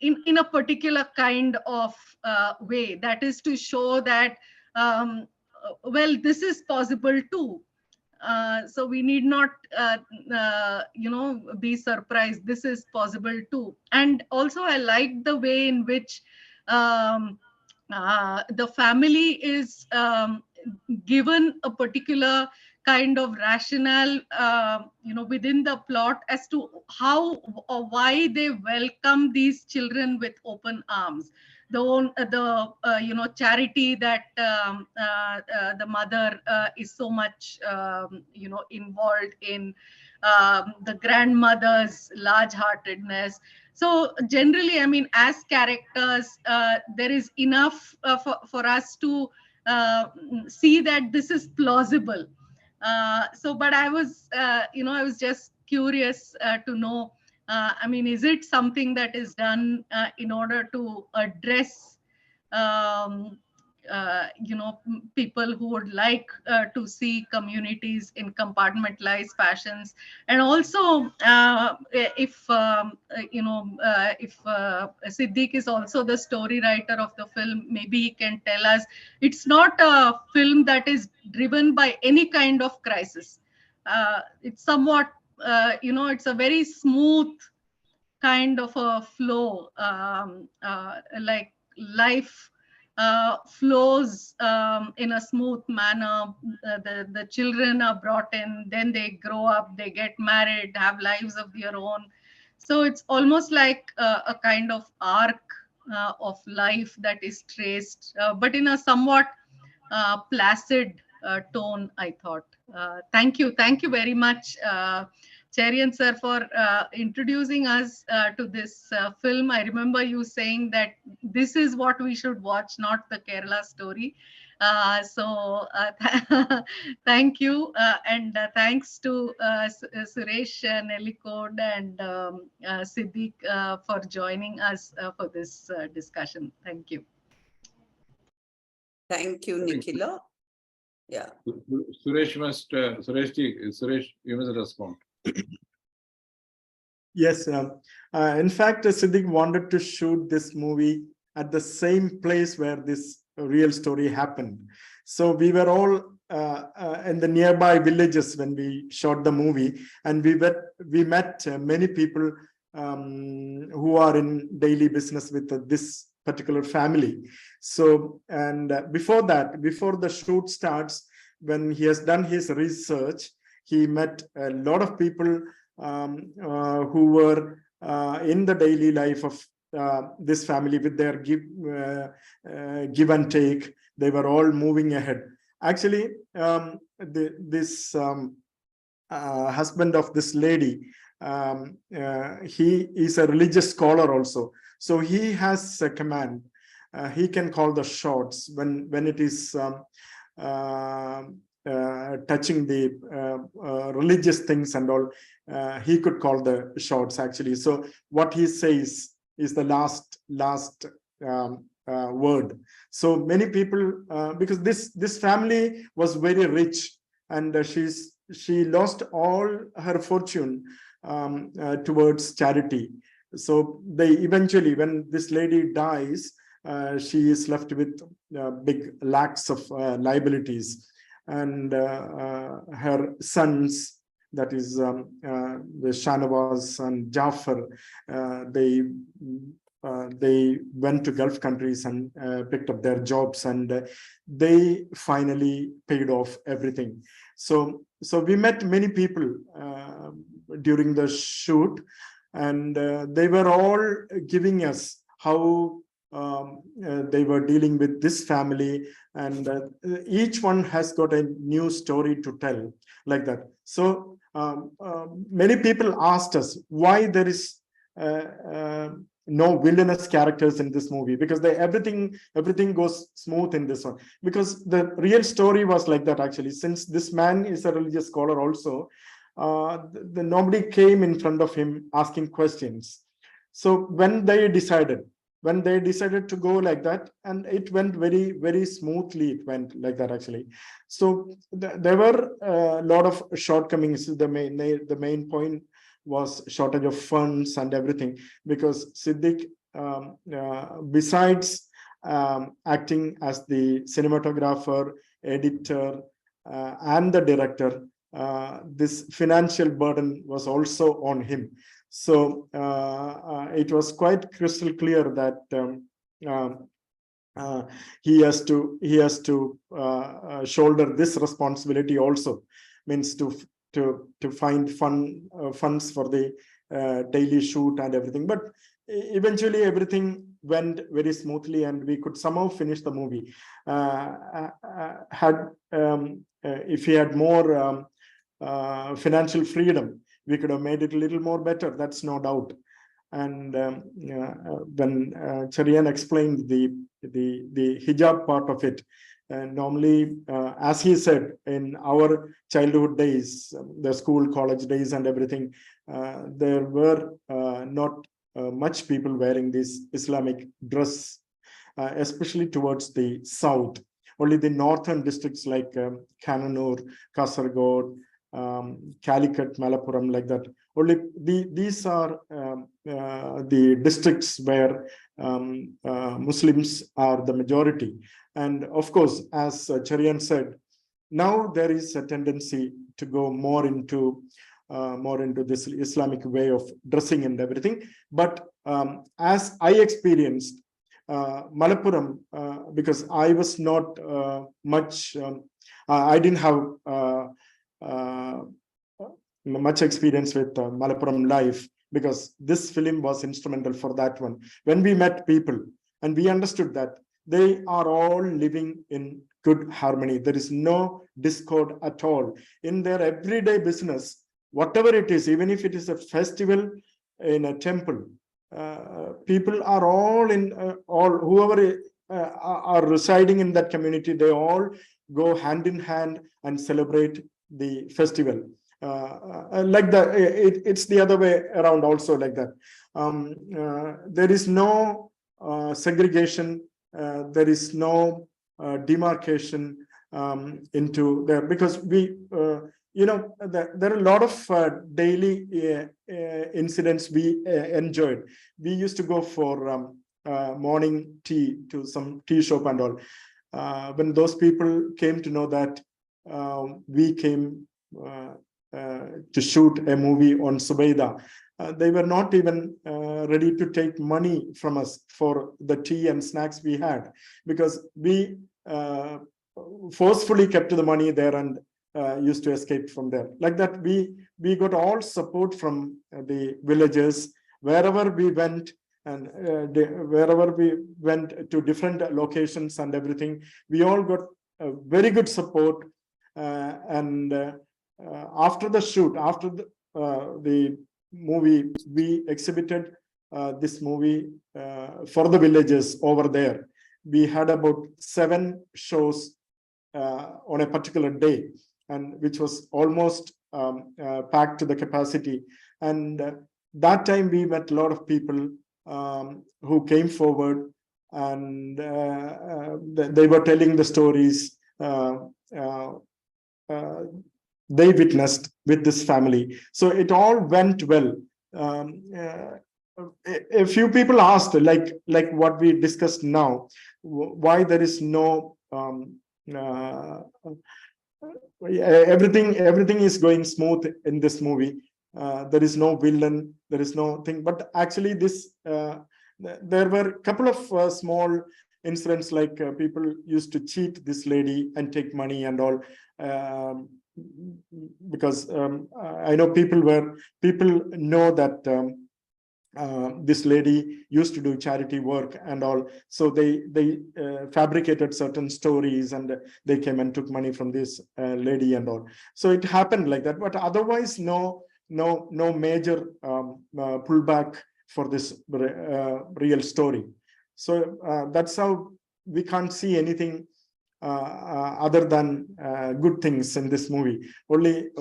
in a particular kind of way, that is to show that well, this is possible too. So we need not be surprised, this is possible too. And also I like the way in which the family is given a particular kind of rationale within the plot as to how or why they welcome these children with open arms. The charity that the mother is so much involved in, the grandmother's large-heartedness. So generally, I mean, as characters, there is enough for us to see that this is plausible. But I was just curious to know, I mean, is it something that is done in order to address people who would like to see communities in compartmentalized fashions? And also, if Siddiq is also the story writer of the film, maybe he can tell us, it's not a film that is driven by any kind of crisis. It's somewhat, it's a very smooth kind of a flow, like life flows in a smooth manner. The children are brought in, then they grow up, they get married, have lives of their own. So it's almost like a kind of arc of life that is traced, but in a somewhat placid tone, I thought. Thank you very much, Cherian sir, for introducing us to this film. I remember you saying that this is what we should watch, not the Kerala story. Thank you, and thanks to Suresh Nellikode and Siddiq for joining us for this discussion. Thank you. Thank you, Nikhila. Yeah. Suresh, you must respond. Yes, in fact, Siddiq wanted to shoot this movie at the same place where this real story happened. So we were all in the nearby villages when we shot the movie, and we met many people who are in daily business with this particular family. So, and before the shoot starts, when he has done his research, he met a lot of people who were in the daily life of this family with their give and take. They were all moving ahead. Actually, this husband of this lady, he is a religious scholar also. So he has a command. He can call the shots when it is touching the religious things and all. He could call the shots actually. So what he says is the last word. So many people, because this family was very rich, and she lost all her fortune towards charity. So they eventually, when this lady dies, she is left with big lakhs of liabilities, and her sons, that is the Shanawaz and Jafar, they went to Gulf countries and picked up their jobs, and they finally paid off everything. So we met many people during the shoot, and they were all giving us how they were dealing with this family, and each one has got a new story to tell, like that. So many people asked us why there is no villainous characters in this movie, because everything goes smooth in this one, because the real story was like that actually. Since this man is a religious scholar also, nobody came in front of him asking questions. So when they decided to go like that, and it went very, very smoothly, it went like that actually. So there were a lot of shortcomings. The main point was shortage of funds and everything, because Siddiq, besides acting as the cinematographer, editor, and the director, this financial burden was also on him. So it was quite crystal clear that he has to shoulder this responsibility also, means to find funds for the daily shoot and everything. But eventually everything went very smoothly, and we could somehow finish the movie. If he had more financial freedom, we could have made it a little more better, that's no doubt. And when Cherian explained the hijab part of it, normally, as he said, in our childhood days, the school, college days and everything, there were not much people wearing this Islamic dress, especially towards the south. Only the northern districts like Kannur, Kasargod, Calicut, Malappuram, like that. Only these are the districts where Muslims are the majority. And of course, as Cherian said, now there is a tendency to go more into this Islamic way of dressing and everything. But as I experienced, Malappuram, because I was not much, I didn't have much experience with Malappuram life, because this film was instrumental for that one. When we met people and we understood that they are all living in good harmony, there is no discord at all in their everyday business, whatever it is, even if it is a festival in a temple, people are all whoever are residing in that community, they all go hand in hand and celebrate the festival. Like that, it's the other way around also, like that. There is no segregation, there is no demarcation into there, because we there are a lot of daily incidents we enjoyed. We used to go for morning tea to some tea shop and all. When those people came to know that we came to shoot a movie on Subaida, they were not even ready to take money from us for the tea and snacks we had, because we forcefully kept the money there and used to escape from there. Like that, we got all support from the villagers wherever we went, and wherever we went to different locations and everything, we all got very good support. And after the shoot, after the movie, we exhibited this movie for the villagers over there. We had about 7 shows on a particular day, and which was almost packed to the capacity. And that time we met a lot of people who came forward, and they were telling the stories they witnessed with this family. So it all went well. A few people asked, like what we discussed now, why there is no everything is going smooth in this movie. There is no villain, there is no thing. But actually, this there were a couple of small incidents, like people used to cheat this lady and take money and all. Because I know people know that this lady used to do charity work and all. So they fabricated certain stories, and they came and took money from this lady and all. So it happened like that. But otherwise, no major pullback for this real story. So that's how we can't see anything other than good things in this movie. Only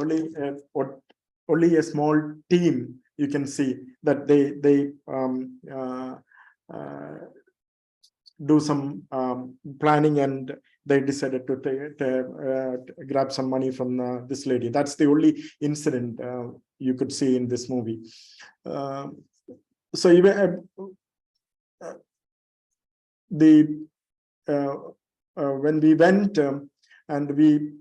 a small team you can see that they do some planning, and they decided to grab some money from this lady. That's the only incident you could see in this movie. So even when we went and we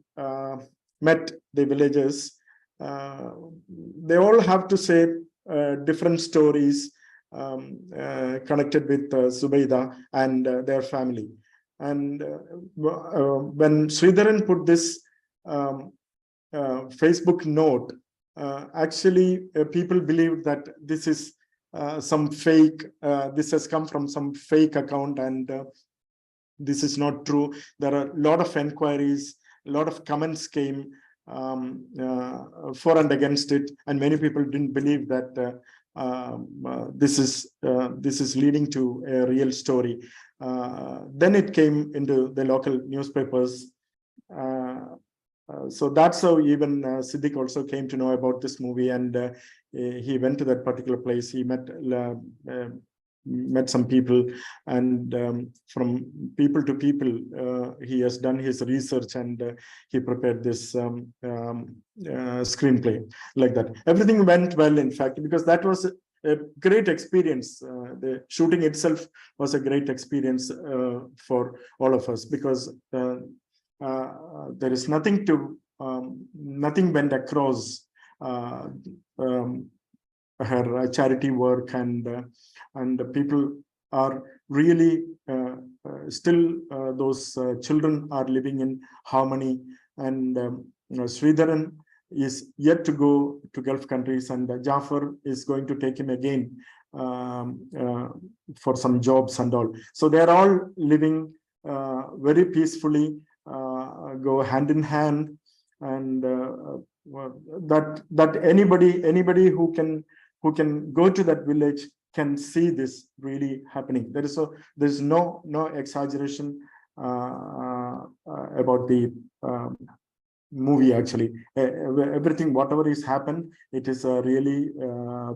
met the villagers, they all have to say different stories connected with Zubaida and their family. And when Sreedharan put this Facebook note, actually people believed that this is some fake, this has come from some fake account, and this is not true. There are a lot of inquiries, a lot of comments came for and against it, and many people didn't believe that this is leading to a real story. Then it came into the local newspapers. So that's how even Siddiq also came to know about this movie, and he went to that particular place. He met some people, and from people to people, he has done his research, and he prepared this screenplay like that. Everything went well, in fact, because that was a great experience. The shooting itself was a great experience for all of us, because there is nothing nothing went across her charity work, and people are really still those children are living in harmony. And Sreedharan is yet to go to Gulf countries, and Jafar is going to take him again for some jobs and all. So they are all living very peacefully, go hand in hand, and that anybody who can go to that village can see this really happening. There's no exaggeration about the movie. Actually, everything, whatever is happened, it is really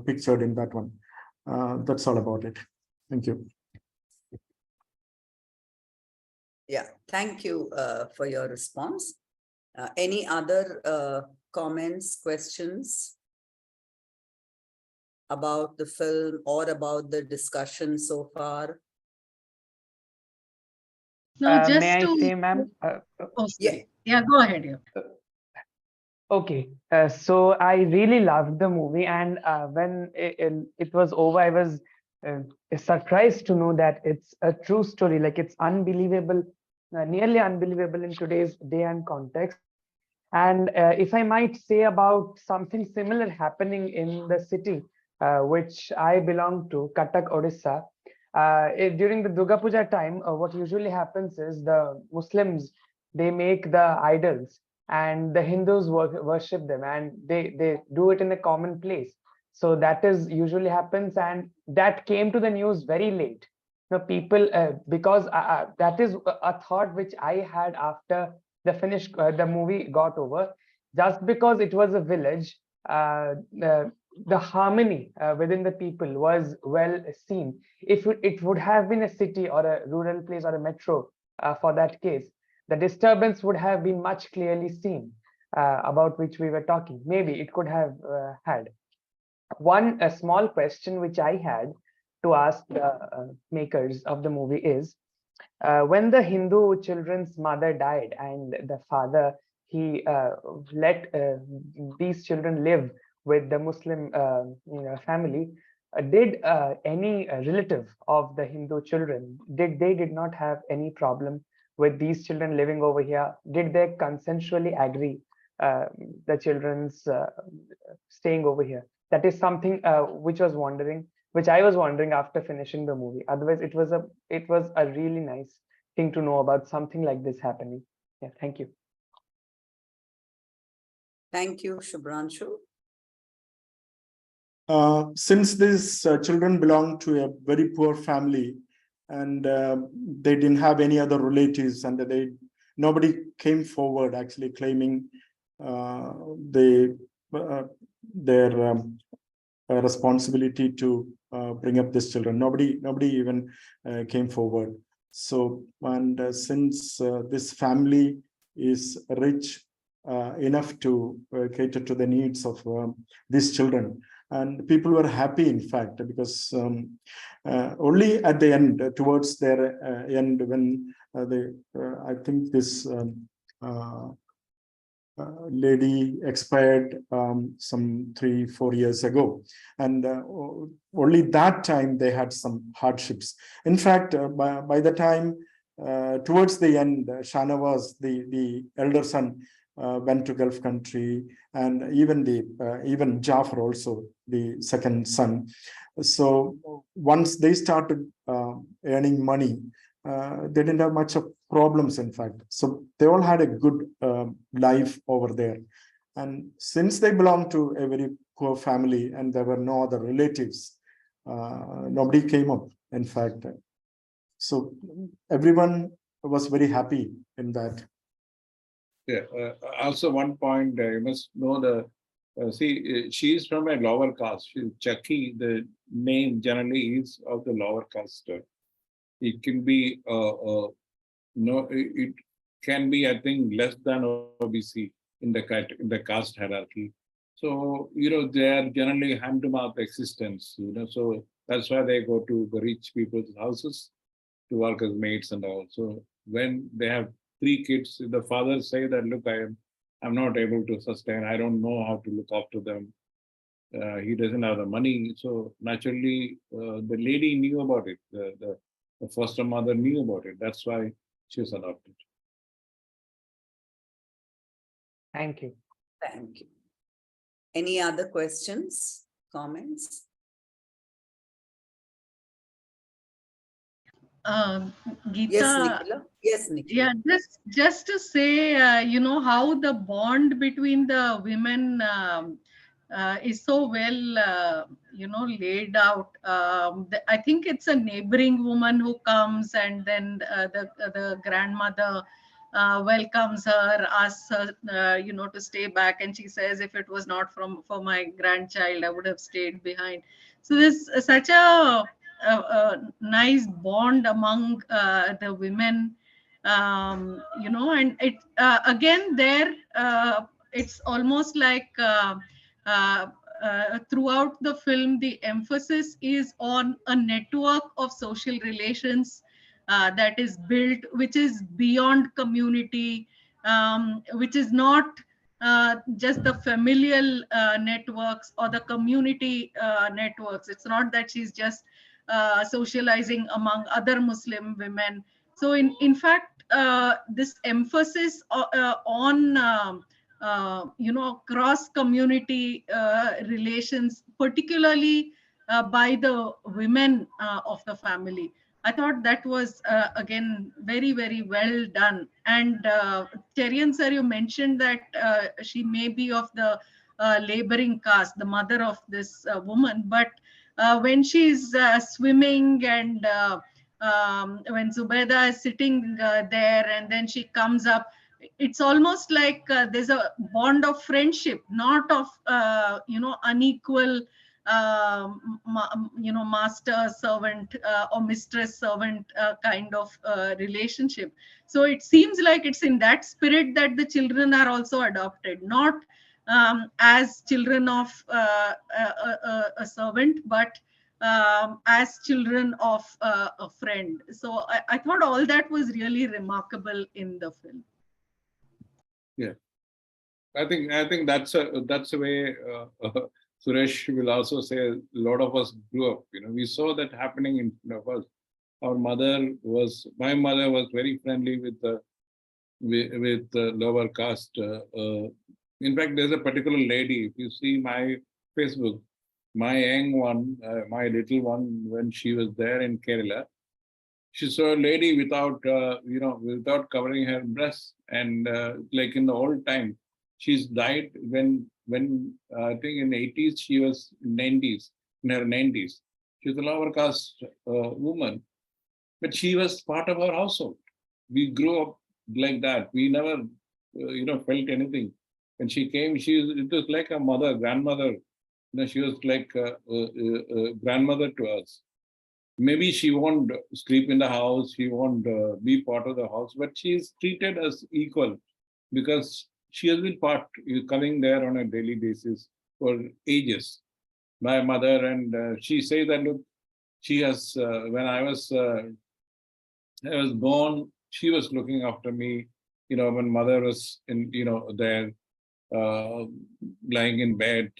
pictured in that one. That's all about it. Thank you. Yeah, thank you for your response. Any other comments, questions about the film or about the discussion so far? No, just May I to say, ma'am? oh, sorry. Yeah, go ahead. Yeah. Okay, so I really loved the movie, and when it was over, I was surprised to know that it's a true story. Like, it's unbelievable, nearly unbelievable in today's day and context. And if I might say about something similar happening in the city which I belong to, Cuttack, Odisha, during the Durga Puja time, what usually happens is the Muslims, they make the idols, and the Hindus worship them, and they do it in a common place. So that is usually happens, and that came to the news very late. People, because that is a thought which I had after the movie got over. Just because it was a village, the harmony within the people was well seen. If it would have been a city or a rural place or a metro, for that case, the disturbance would have been much clearly seen, about which we were talking. Maybe it could have had. A small question which I had to ask the makers of the movie is, when the Hindu children's mother died and the father, he let these children live with the Muslim family, did any relative of the Hindu children, did not have any problem with these children living over here? Did they consensually agree the children's staying over here? That is something which was wondering. which I was wondering after finishing the movie. Otherwise, it was a really nice thing to know about something like this happening. Yeah, thank you. Thank you, Shubhranshu. Since these children belong to a very poor family, and they didn't have any other relatives, and nobody came forward actually claiming their responsibility to bring up these children. Nobody even came forward. So, and since this family is rich enough to cater to the needs of these children, and people were happy, in fact, because only at the end, towards their end, when I think this lady expired some 3-4 years ago, and only that time they had some hardships. In fact, by the time towards the end, Shanawaz, the elder son, went to Gulf country, and even Jafar also, the second son. So once they started earning money, they didn't have much of problems, in fact. So they all had a good life over there. And since they belonged to a very poor family and there were no other relatives, nobody came up, in fact. So everyone was very happy in that. Yeah. Also, one point you must know she is from a lower caste. Chucky, the name generally is of the lower caste. It can be no, it can be, I think, less than OBC in the caste hierarchy. So they are generally hand to mouth existence. So that's why they go to the rich people's houses to work as maids and all. So when they have 3 kids, the fathers say that, look, I'm not able to sustain. I don't know how to look after them. He doesn't have the money. So naturally, the lady knew about it. The foster mother knew about it. That's why she was adopted. Thank you. Thank you. Any other questions, comments? Geeta, Yes, Nikhila. Yes, Nikhila. yeah, just to say, how the bond between the women is so well, laid out. I think it's a neighboring woman who comes, and then the grandmother welcomes her, asks her, to stay back, and she says, if it was not for my grandchild, I would have stayed behind. So there's such a nice bond among the women, and it again there it's almost like throughout the film the emphasis is on a network of social relations that is built, which is beyond community, which is not just the familial networks or the community networks. It's not that she's just socializing among other Muslim women. So in fact, this emphasis on cross community relations, particularly by the women of the family, I thought that was again very, very well done. And Cherian sir, you mentioned that she may be of the laboring caste, the mother of this woman, but when she's swimming and when Zubaida is sitting there and then she comes up, it's almost like there's a bond of friendship, not of unequal master servant or mistress servant kind of relationship. So it seems like it's in that spirit that the children are also adopted, not as children of a servant, but as children of a friend. So I thought all that was really remarkable in the film. Yeah, I think that's a way Suresh will also say a lot of us grew up. We saw that happening in front of us. My mother was very friendly with the lower caste. In fact, there's a particular lady. If you see my Facebook, my young one, my little one, when she was there in Kerala, she saw a lady without, without covering her breasts, and like in the old time, she's died when I think in 80s she was 90s, in her 90s. She was a lower caste woman, but she was part of our household. We grew up like that. We never, felt anything. When she came, it was like a mother, grandmother. She was like a grandmother to us. Maybe she won't sleep in the house, she won't be part of the house, but she is treated as equal because she has been coming there on a daily basis for ages. My mother, and she says that, look, she has, when I was born, she was looking after me, when mother was there, lying in bed.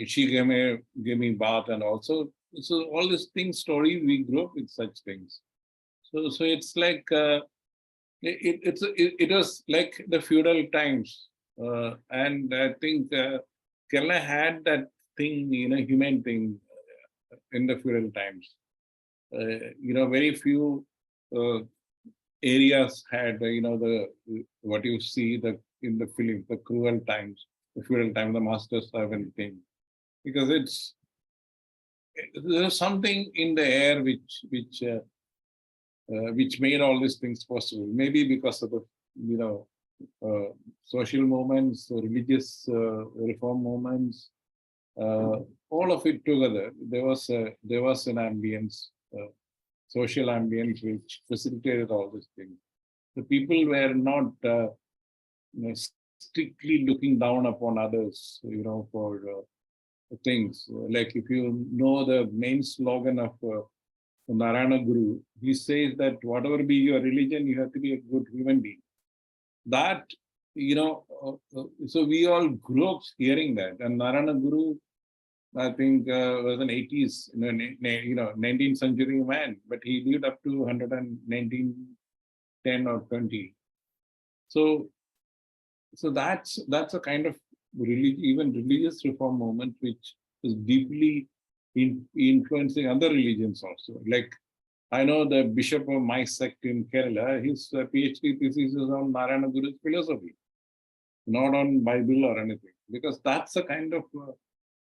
She gave me bath, and also, so all these things, story, we grew up with such things. So it's like, it was like the feudal times. And I think Kerala had that thing, human thing in the feudal times. Very few areas had, the what you see in the film, the cruel times, the feudal time, the master servant thing, because there's something in the air which made all these things possible. Maybe because of the social movements, religious reform movements, all of it together. There was an ambience, social ambience, which facilitated all these things. The people were not strictly looking down upon others, for things. Like if you know the main slogan of Narayana Guru, he says that whatever be your religion, you have to be a good human being. That, so we all grew up hearing that. And Narayana Guru, I think, was an 80s, 19th century man, but he lived up to 119, 10 or 20. So that's a kind of even religious reform movement which is deeply influencing other religions also. Like I know the bishop of my sect in Kerala, his PhD thesis is on Narayana Guru's philosophy, not on Bible or anything, because that's the kind of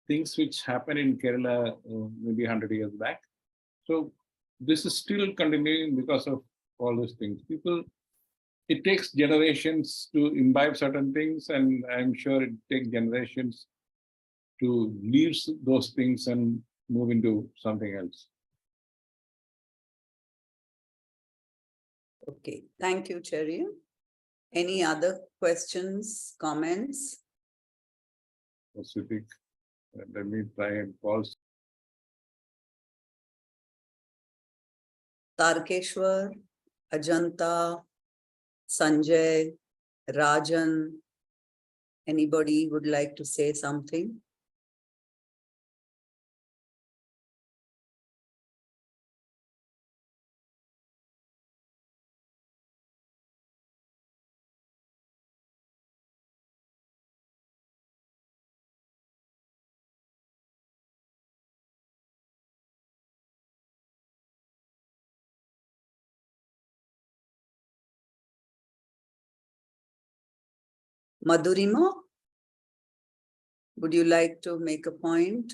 things which happened in Kerala maybe 100 years back. So this is still continuing because of all these things. It takes generations to imbibe certain things, and I'm sure it takes generations to leave those things and move into something else. Okay, thank you, Cherian. Any other questions, comments? Pacific. Let me try and pause. Tarkeshwar, Ajanta, Sanjay, Rajan, anybody would like to say something? Madhurima, would you like to make a point?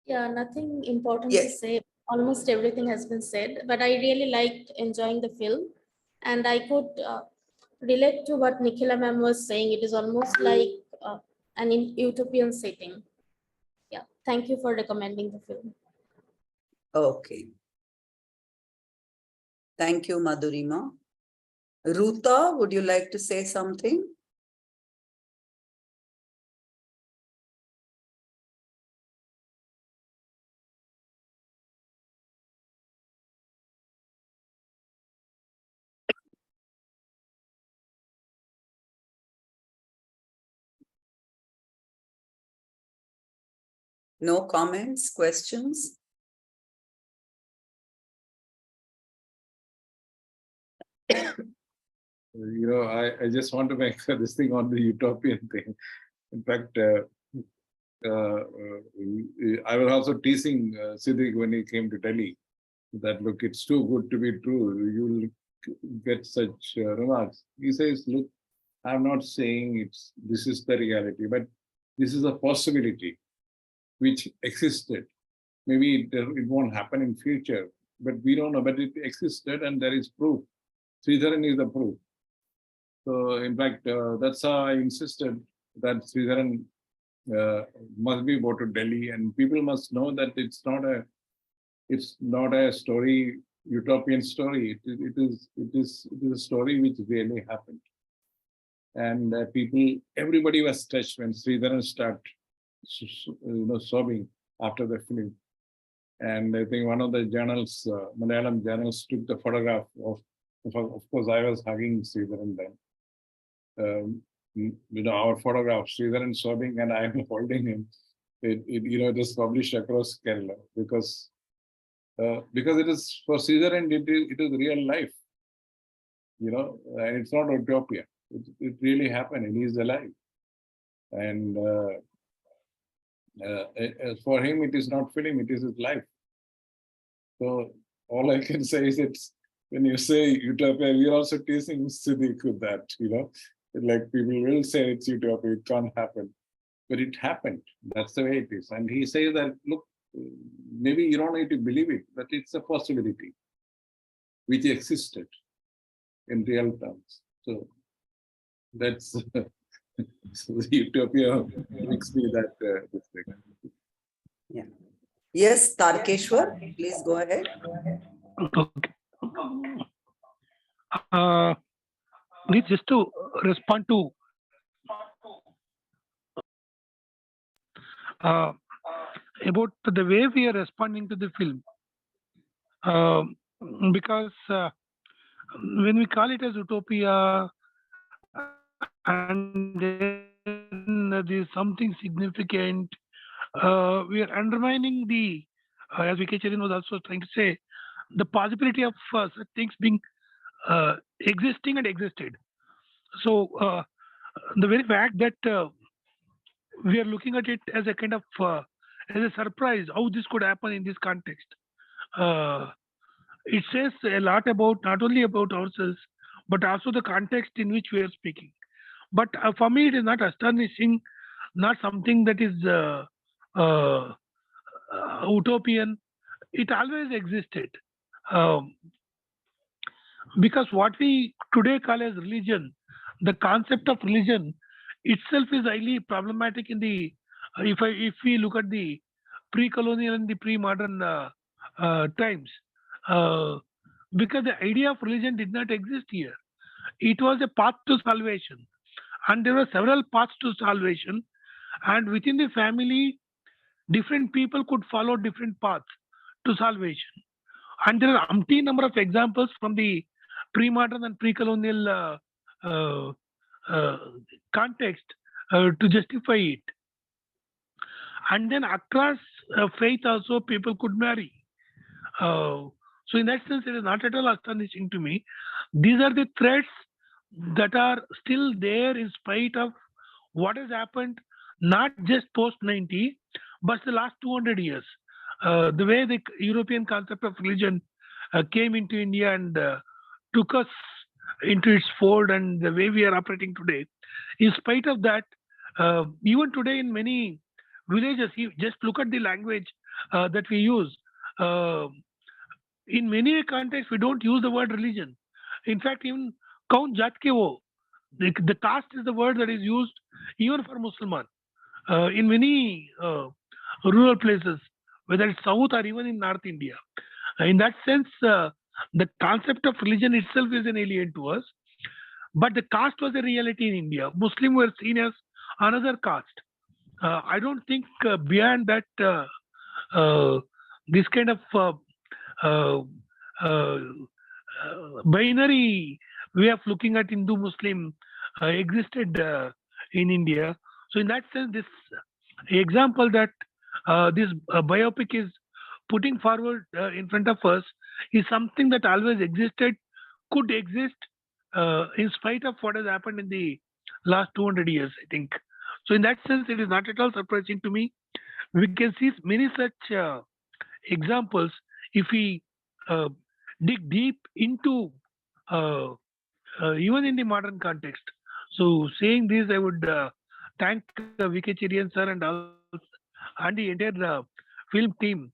Yeah, nothing important to Yes. say. Almost everything has been said, but I really liked enjoying the film, and I could relate to what Nikhila ma'am was saying. It is almost like an utopian setting. Yeah, thank you for recommending the film. Okay. Thank you, Madhurima. Ruta, would you like to say something? No comments, questions? I just want to make this thing on the utopian thing. In fact, I was also teasing Siddiq when he came to Delhi that, look, it's too good to be true. You'll get such remarks. He says, look, I'm not saying this is the reality, but this is a possibility which existed. Maybe it won't happen in future, but we don't know. But it existed, and there is proof. Sreedharan is the proof. So, in fact, that's how I insisted that Sreedharan must be brought to Delhi, and people must know that it's not a story, utopian story. It is a story which really happened. And everybody was touched when Sreedharan started, sobbing after the film. And I think one of the journals, Malayalam journals, took the photograph of course, I was hugging Sreedharan then. Our photograph, Sreedharan sobbing, and I am holding him. It is published across Kerala because it is for Sreedharan, it is real life, and it's not utopia. It really happened, and he's alive. And for him, it is not film, it is his life. So all I can say is when you say utopia, we are also teasing Siddiq with that, like people will say it's utopia, it can't happen. But it happened. That's the way it is. And he says that, look, maybe you don't need to believe it, but it's a possibility which existed in real terms. So that's so the utopia makes me that this thing. Yeah. Yes, Tarkeshwar, please go ahead. Okay. Just to respond to about the way we are responding to the film, because when we call it as utopia and then there is something significant, we are undermining the, as V.K. Cherian was also trying to say, the possibility of such things being existing and existed. So the very fact that we are looking at it as a kind of as a surprise how this could happen in this context, it says a lot about not only about ourselves but also the context in which we are speaking. But for me, it is not astonishing, not something that is utopian. It always existed. Because what we today call as religion, the concept of religion itself is highly problematic in the, if we look at the pre-colonial and the pre-modern times, because the idea of religion did not exist here. It was a path to salvation, and there were several paths to salvation, and within the family, different people could follow different paths to salvation. And there are umpteen number of examples from the pre-modern and pre-colonial context to justify it. And then across faith also people could marry. So in that sense, it is not at all astonishing to me. These are the threats that are still there in spite of what has happened, not just post-90, but the last 200 years. The way the European concept of religion came into India and took us into its fold, and the way we are operating today. In spite of that, even today in many villages, you just look at the language that we use. In many contexts, we don't use the word religion. In fact, even kaun jat ke wo, the caste is the word that is used even for Musliman. In many rural places, whether it's South or even in North India. In that sense, the concept of religion itself is an alien to us. But the caste was a reality in India. Muslims were seen as another caste. I don't think beyond that, this kind of binary way of looking at Hindu-Muslim existed in India. So in that sense, this example that this biopic is putting forward in front of us is something that always existed, could exist in spite of what has happened in the last 200 years, I think. So in that sense, it is not at all surprising to me. We can see many such examples if we uh, dig deep into even in the modern context. So saying this, I would thank VK Cherian sir and the entire film team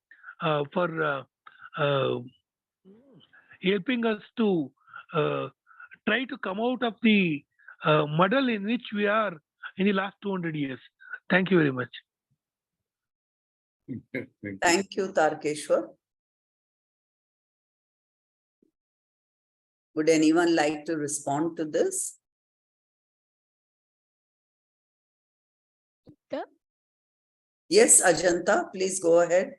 for uh, helping us to uh, try to come out of the muddle in which we are in the last 200 years. Thank you very much. Thank you, Tarkeshwar. Would anyone like to respond to this? Yes, Ajanta, please go ahead.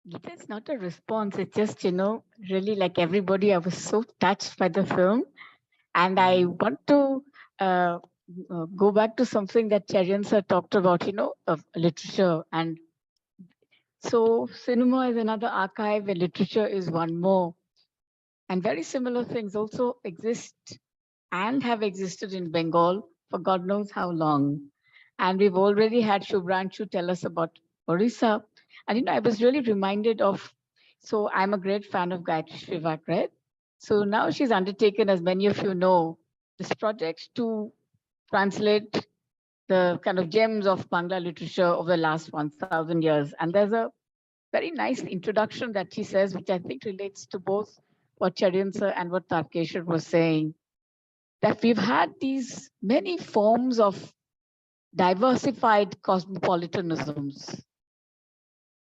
It's not a response. It's just, really like everybody, I was so touched by the film. And I want to go back to something that Cherian sir talked about, of literature. And so cinema is another archive and literature is one more. And very similar things also exist and have existed in Bengal for God knows how long. And we've already had Shubhranshu tell us about Orissa. And, I was really reminded of, so I'm a great fan of Gayatri Spivak, right? So now she's undertaken, as many of you know, this project to translate the kind of gems of Bangla literature over the last 1,000 years. And there's a very nice introduction that she says, which I think relates to both what Cherian sir and what Tarkeshwar was saying, that we've had these many forms of diversified cosmopolitanisms.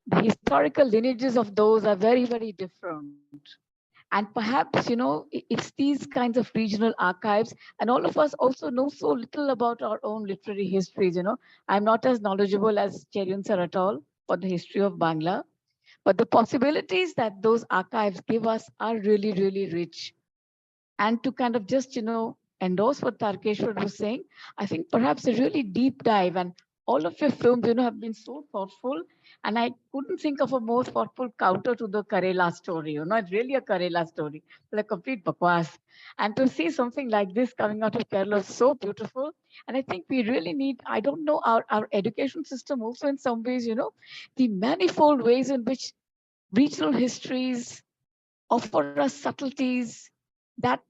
The historical lineages of those are very, very different. And perhaps, it's these kinds of regional archives, and all of us also know so little about our own literary histories. I'm not as knowledgeable as Cherian sir at all for the history of Bangla, but the possibilities that those archives give us are really, really rich. And to kind of just, endorse what Tarkeshwar was saying, I think perhaps a really deep dive, and all of your films, have been so thoughtful. And I couldn't think of a more thoughtful counter to the Karela story. It's really a Karela story, like complete bakwas. And to see something like this coming out of Kerala is so beautiful. And I think we really need, I don't know, our education system also in some ways, the manifold ways in which regional histories offer us subtleties that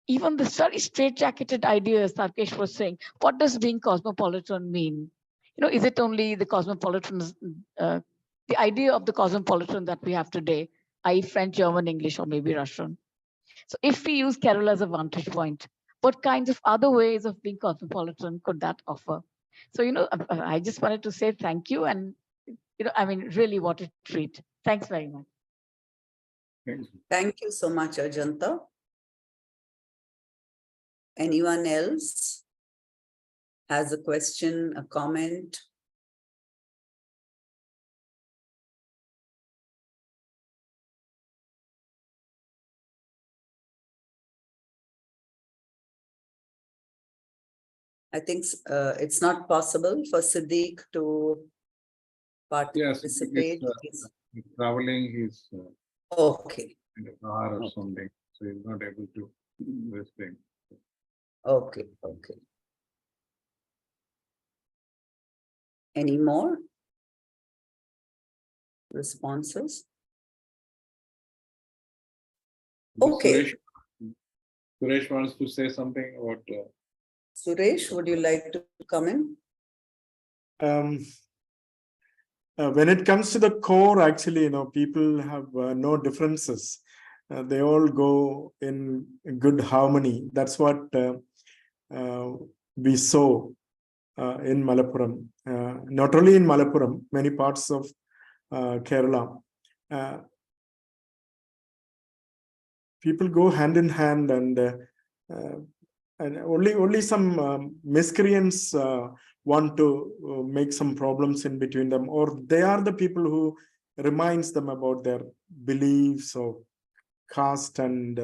even the very straight-jacketed ideas Tarkesh was saying, what does being cosmopolitan mean? Is it only the cosmopolitan, the idea of the cosmopolitan that we have today, i.e. French, German, English, or maybe Russian? So if we use Kerala as a vantage point, what kinds of other ways of being cosmopolitan could that offer? So, I just wanted to say thank you. And, really what a treat. Thanks very much. Thank you so much, Ajanta. Anyone else has a question, a comment? I think it's not possible for Siddiq to participate. Yes, he's traveling, he's Okay. in a car or something, so he's not able to this thing. Okay. Any more responses? Okay. Suresh wants to say something about. Suresh, would you like to come in? When it comes to the core, actually, people have no differences. They all go in good harmony. That's what we saw in Malappuram. Not only in Malappuram, many parts of Kerala. People go hand in hand, and only some miscreants want to make some problems in between them, or they are the people who reminds them about their beliefs or caste and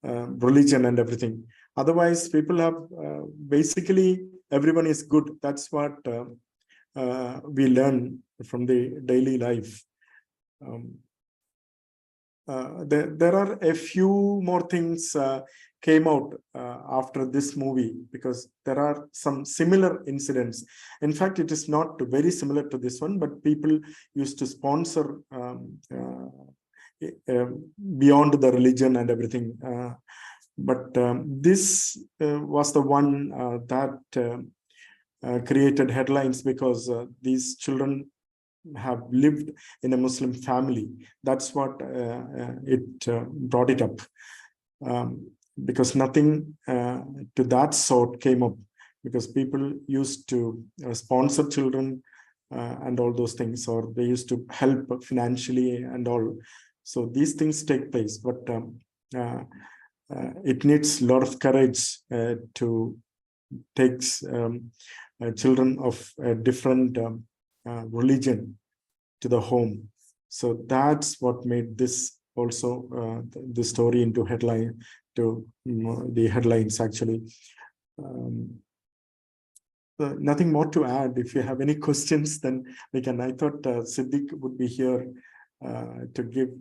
religion and everything. Otherwise, people have basically everyone is good. That's what we learn from the daily life. There are a few more things came out after this movie, because there are some similar incidents. In fact, it is not very similar to this one, but people used to sponsor beyond the religion and everything. But this was the one that created headlines, because these children have lived in a Muslim family. That's what it brought it up. Because nothing to that sort came up, because people used to sponsor children and all those things, or they used to help financially and all. So these things take place, but it needs a lot of courage to take children of a different religion to the home. So that's what made this also the story into headline, to the headlines actually. Nothing more to add. If you have any questions, then we can. I thought Siddiq would be here to give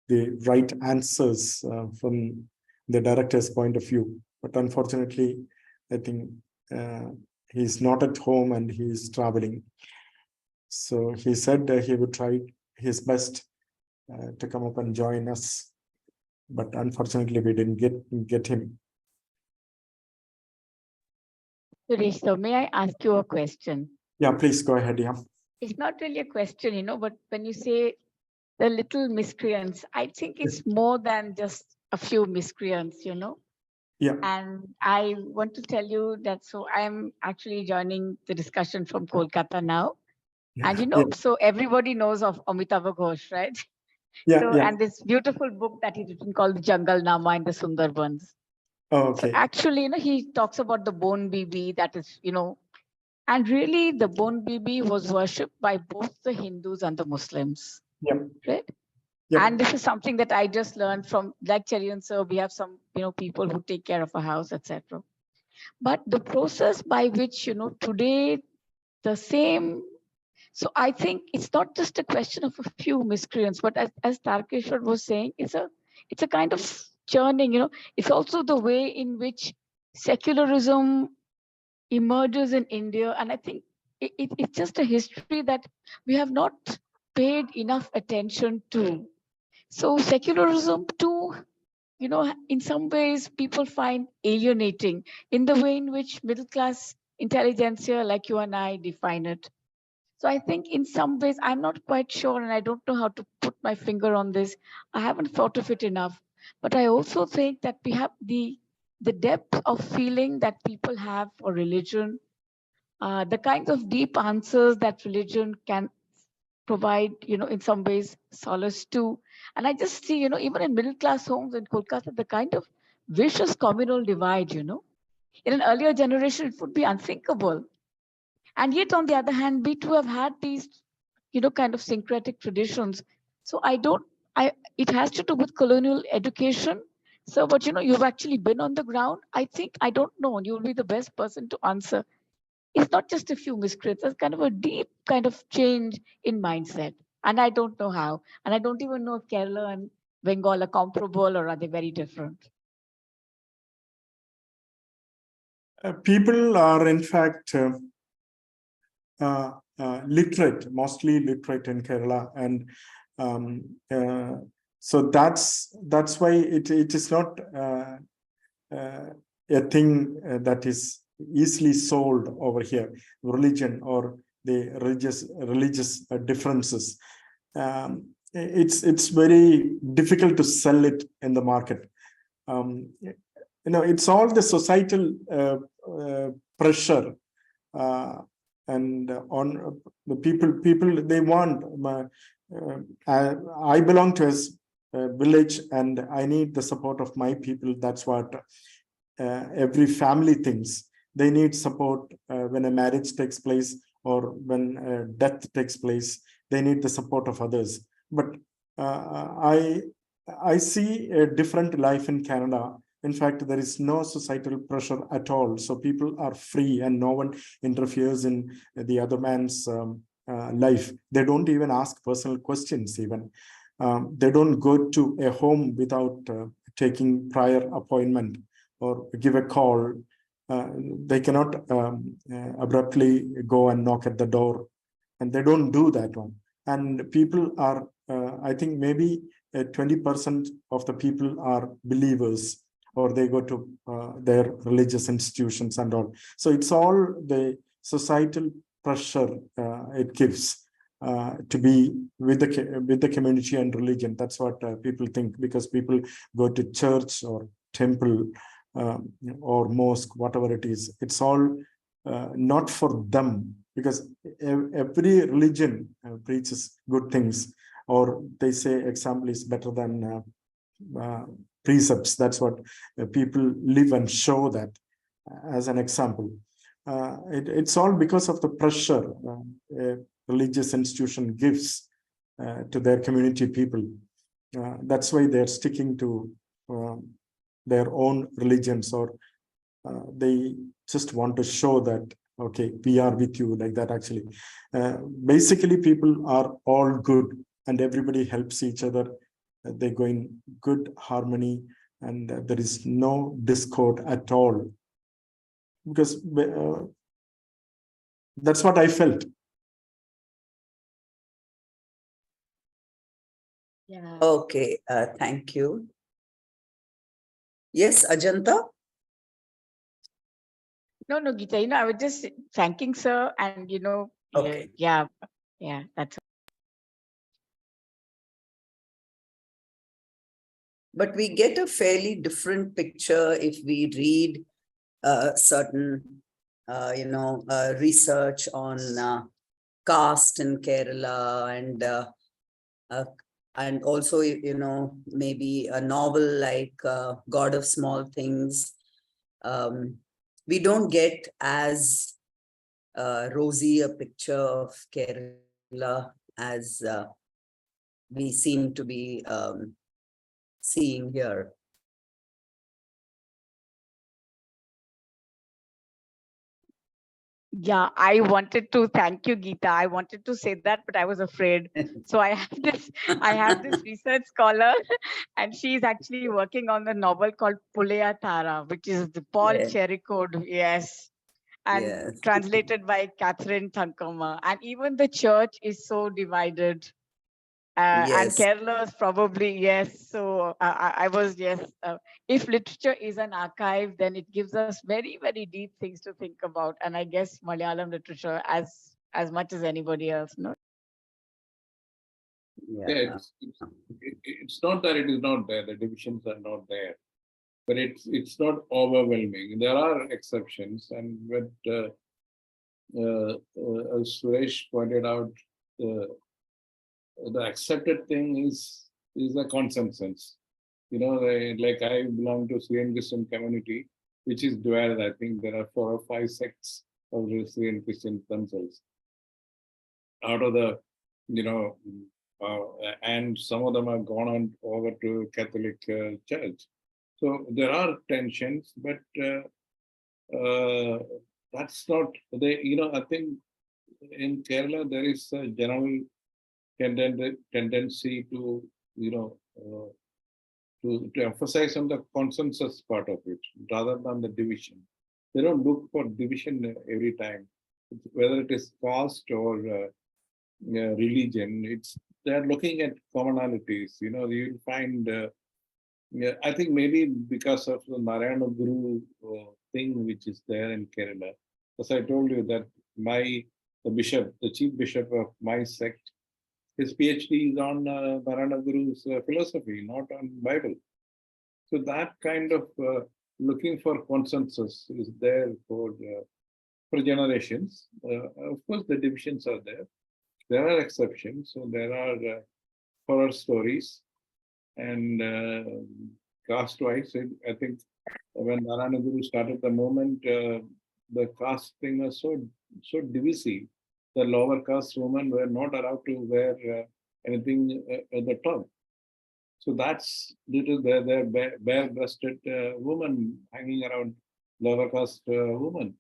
the right answers from the director's point of view, but unfortunately, I think he's not at home and he's traveling. So he said he would try his best to come up and join us, but unfortunately, we didn't get him. Suresh, so may I ask you a question? Yeah, please go ahead. Yeah. It's not really a question, but when you say the little miscreants, I think it's more than just a few miscreants, Yeah. And I want to tell you that, so I'm actually joining the discussion from Kolkata now. Yeah. And so everybody knows of Amitabh Ghosh, right? Yeah, So, yeah. and this beautiful book that he's written called The Jungle Nama and the Sundarbans. Oh, okay. So actually, he talks about the bone bibi, that is, and really the bone bibi was worshipped by both the Hindus and the Muslims. Yeah. Right? Yep. And this is something that I just learned from, like Cherian sir, we have some, people who take care of a house, etc. But the process by which, today the same. So I think it's not just a question of a few miscreants, but as Tarkeshwar was saying, it's a kind of churning, it's also the way in which secularism emerges in India. And I think it's just a history that we have not paid enough attention to. So secularism too, in some ways people find alienating in the way in which middle class intelligentsia like you and I define it. So I think in some ways, I'm not quite sure, and I don't know how to put my finger on this. I haven't thought of it enough. But I also think that we have the depth of feeling that people have for religion, the kinds of deep answers that religion can provide, in some ways, solace to. And I just see, even in middle class homes in Kolkata, the kind of vicious communal divide, in an earlier generation, it would be unthinkable. And yet, on the other hand, we too have had these, kind of syncretic traditions. So it has to do with colonial education. So, but you've actually been on the ground. I think, I don't know, you'll be the best person to answer. It's not just a few miscreants, it's kind of a deep kind of change in mindset. And I don't know how. And I don't even know if Kerala and Bengal are comparable or are they very different? People are, in fact, literate, mostly literate in Kerala, and so that's why it is not a thing that is easily sold over here. Religion or the religious differences, it's very difficult to sell it in the market. It's all the societal pressure. And on the people they want. I belong to a village, and I need the support of my people. That's what every family thinks. They need support when a marriage takes place or when death takes place. They need the support of others. But I see a different life in Canada. In fact, there is no societal pressure at all. So people are free and no one interferes in the other man's life. They don't even ask personal questions even. They don't go to a home without taking prior appointment or give a call. They cannot abruptly go and knock at the door, and they don't do that one. And people are, I think maybe 20% of the people are believers, or they go to their religious institutions and all. So it's all the societal pressure it gives to be with the community and religion. That's what people think, because people go to church or temple or mosque, whatever it is. It's all not for them, because every religion preaches good things, or they say example is better than precepts. That's what people live and show that as an example. It's all because of the pressure a religious institution gives to their community people. That's why they're sticking to their own religions, or they just want to show that, okay, we are with you, like that. Actually, basically people are all good and everybody helps each other. They go in good harmony, and there is no discord at all, because that's what I felt. Yeah. Okay, thank you. Yes, Ajanta? No, Geeta, I was just thanking sir, and Okay. yeah, that's. But we get a fairly different picture if we read certain, research on caste in Kerala, and also, maybe a novel like God of Small Things. We don't get as rosy a picture of Kerala as we seem to be seeing here. Yeah, I wanted to thank you, Geeta. I wanted to say that, but I was afraid. So I have this research scholar, and she's actually working on the novel called Pulaya Tara, which is the Paul Yes. Chericode, yes, and Yes. translated by Catherine Thankama. And even the church is so divided. And Yes. Kerala is probably, yes. So I was, yes. If literature is an archive, then it gives us very, very deep things to think about. And I guess Malayalam literature as much as anybody else, no? Yeah. It's not that it is not there, the divisions are not there, but it's not overwhelming. There are exceptions, and as Suresh pointed out, the accepted thing is a consensus. Like I belong to Syrian Christian community, which is divided. I think there are 4 or 5 sects of the Syrian Christians themselves. Out of the, and some of them have gone on over to Catholic Church. So there are tensions, but that's not, I think in Kerala there is a general tendency to, to emphasize on the consensus part of it rather than the division. They don't look for division every time, whether it is caste or religion. They're looking at commonalities. You'll find. I think maybe because of the Narayana Guru thing which is there in Kerala. As I told you that the chief bishop of my sect, his PhD is on Narayana Guru's philosophy, not on Bible. So that kind of looking for consensus is there for generations. Of course, the divisions are there. There are exceptions. So there are horror stories, and caste-wise, I think when Narayana Guru started the movement, the caste thing was so divisive. The lower caste women were not allowed to wear anything at the top. So that's little their bare-breasted woman hanging around lower caste women.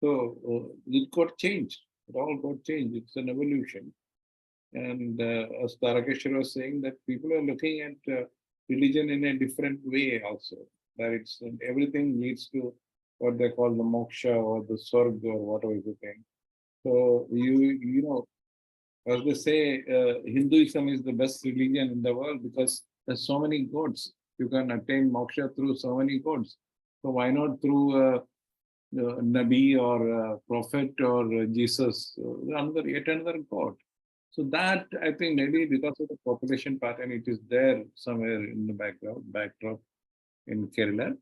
So it got changed. It all got changed. It's an evolution. And as Tarakeshwar was saying, that people are looking at religion in a different way also. That it's everything leads to what they call the moksha or the swarg or whatever you think. So you know, as they say, Hinduism is the best religion in the world because there's so many gods. You can attain moksha through so many gods. So why not through Nabi or Prophet or Jesus, yet another God? So that I think maybe because of the population pattern, it is there somewhere in the backdrop in Kerala.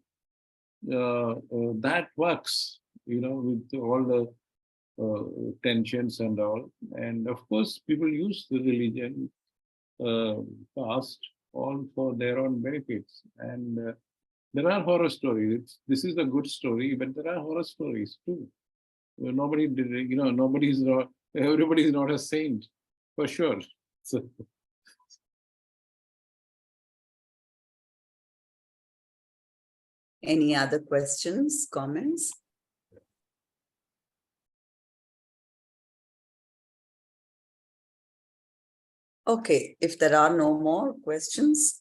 That works, with all the tensions and all. And of course, people use the religion past all for their own benefits. And there are horror stories. This is a good story, but there are horror stories too. Nobody did, nobody's not, everybody is not a saint, for sure. So, Any other questions, comments? Okay, if there are no more questions,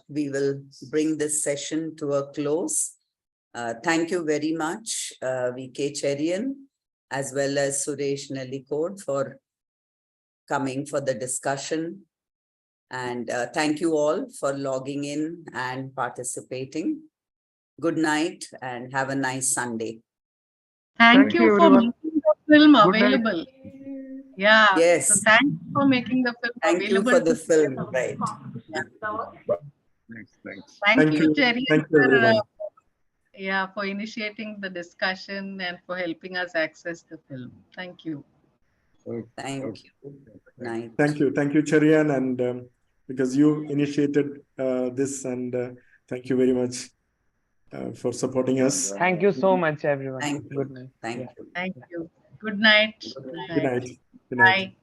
we will bring this session to a close. Thank you very much, VK Cherian, as well as Suresh Nellikode for coming for the discussion. And thank you all for logging in and participating. Good night and have a nice Sunday. Thank you for everyone. making the film Good night. available. Yeah. Yes. So thanks for making the film Thank you available. for the to film, people. right? thanks. Thank you, Cherian, Thank you, for, everyone. for initiating the discussion and for helping us access the film. Thank you. Thank Okay. you. Good night. Thank you, Cherian, and because you initiated this, and thank you very much for supporting us. Thank you so much, everyone. Thank you. Good night. Thank Yeah. you. Thank you. Good night. Good night. Good night. Bye.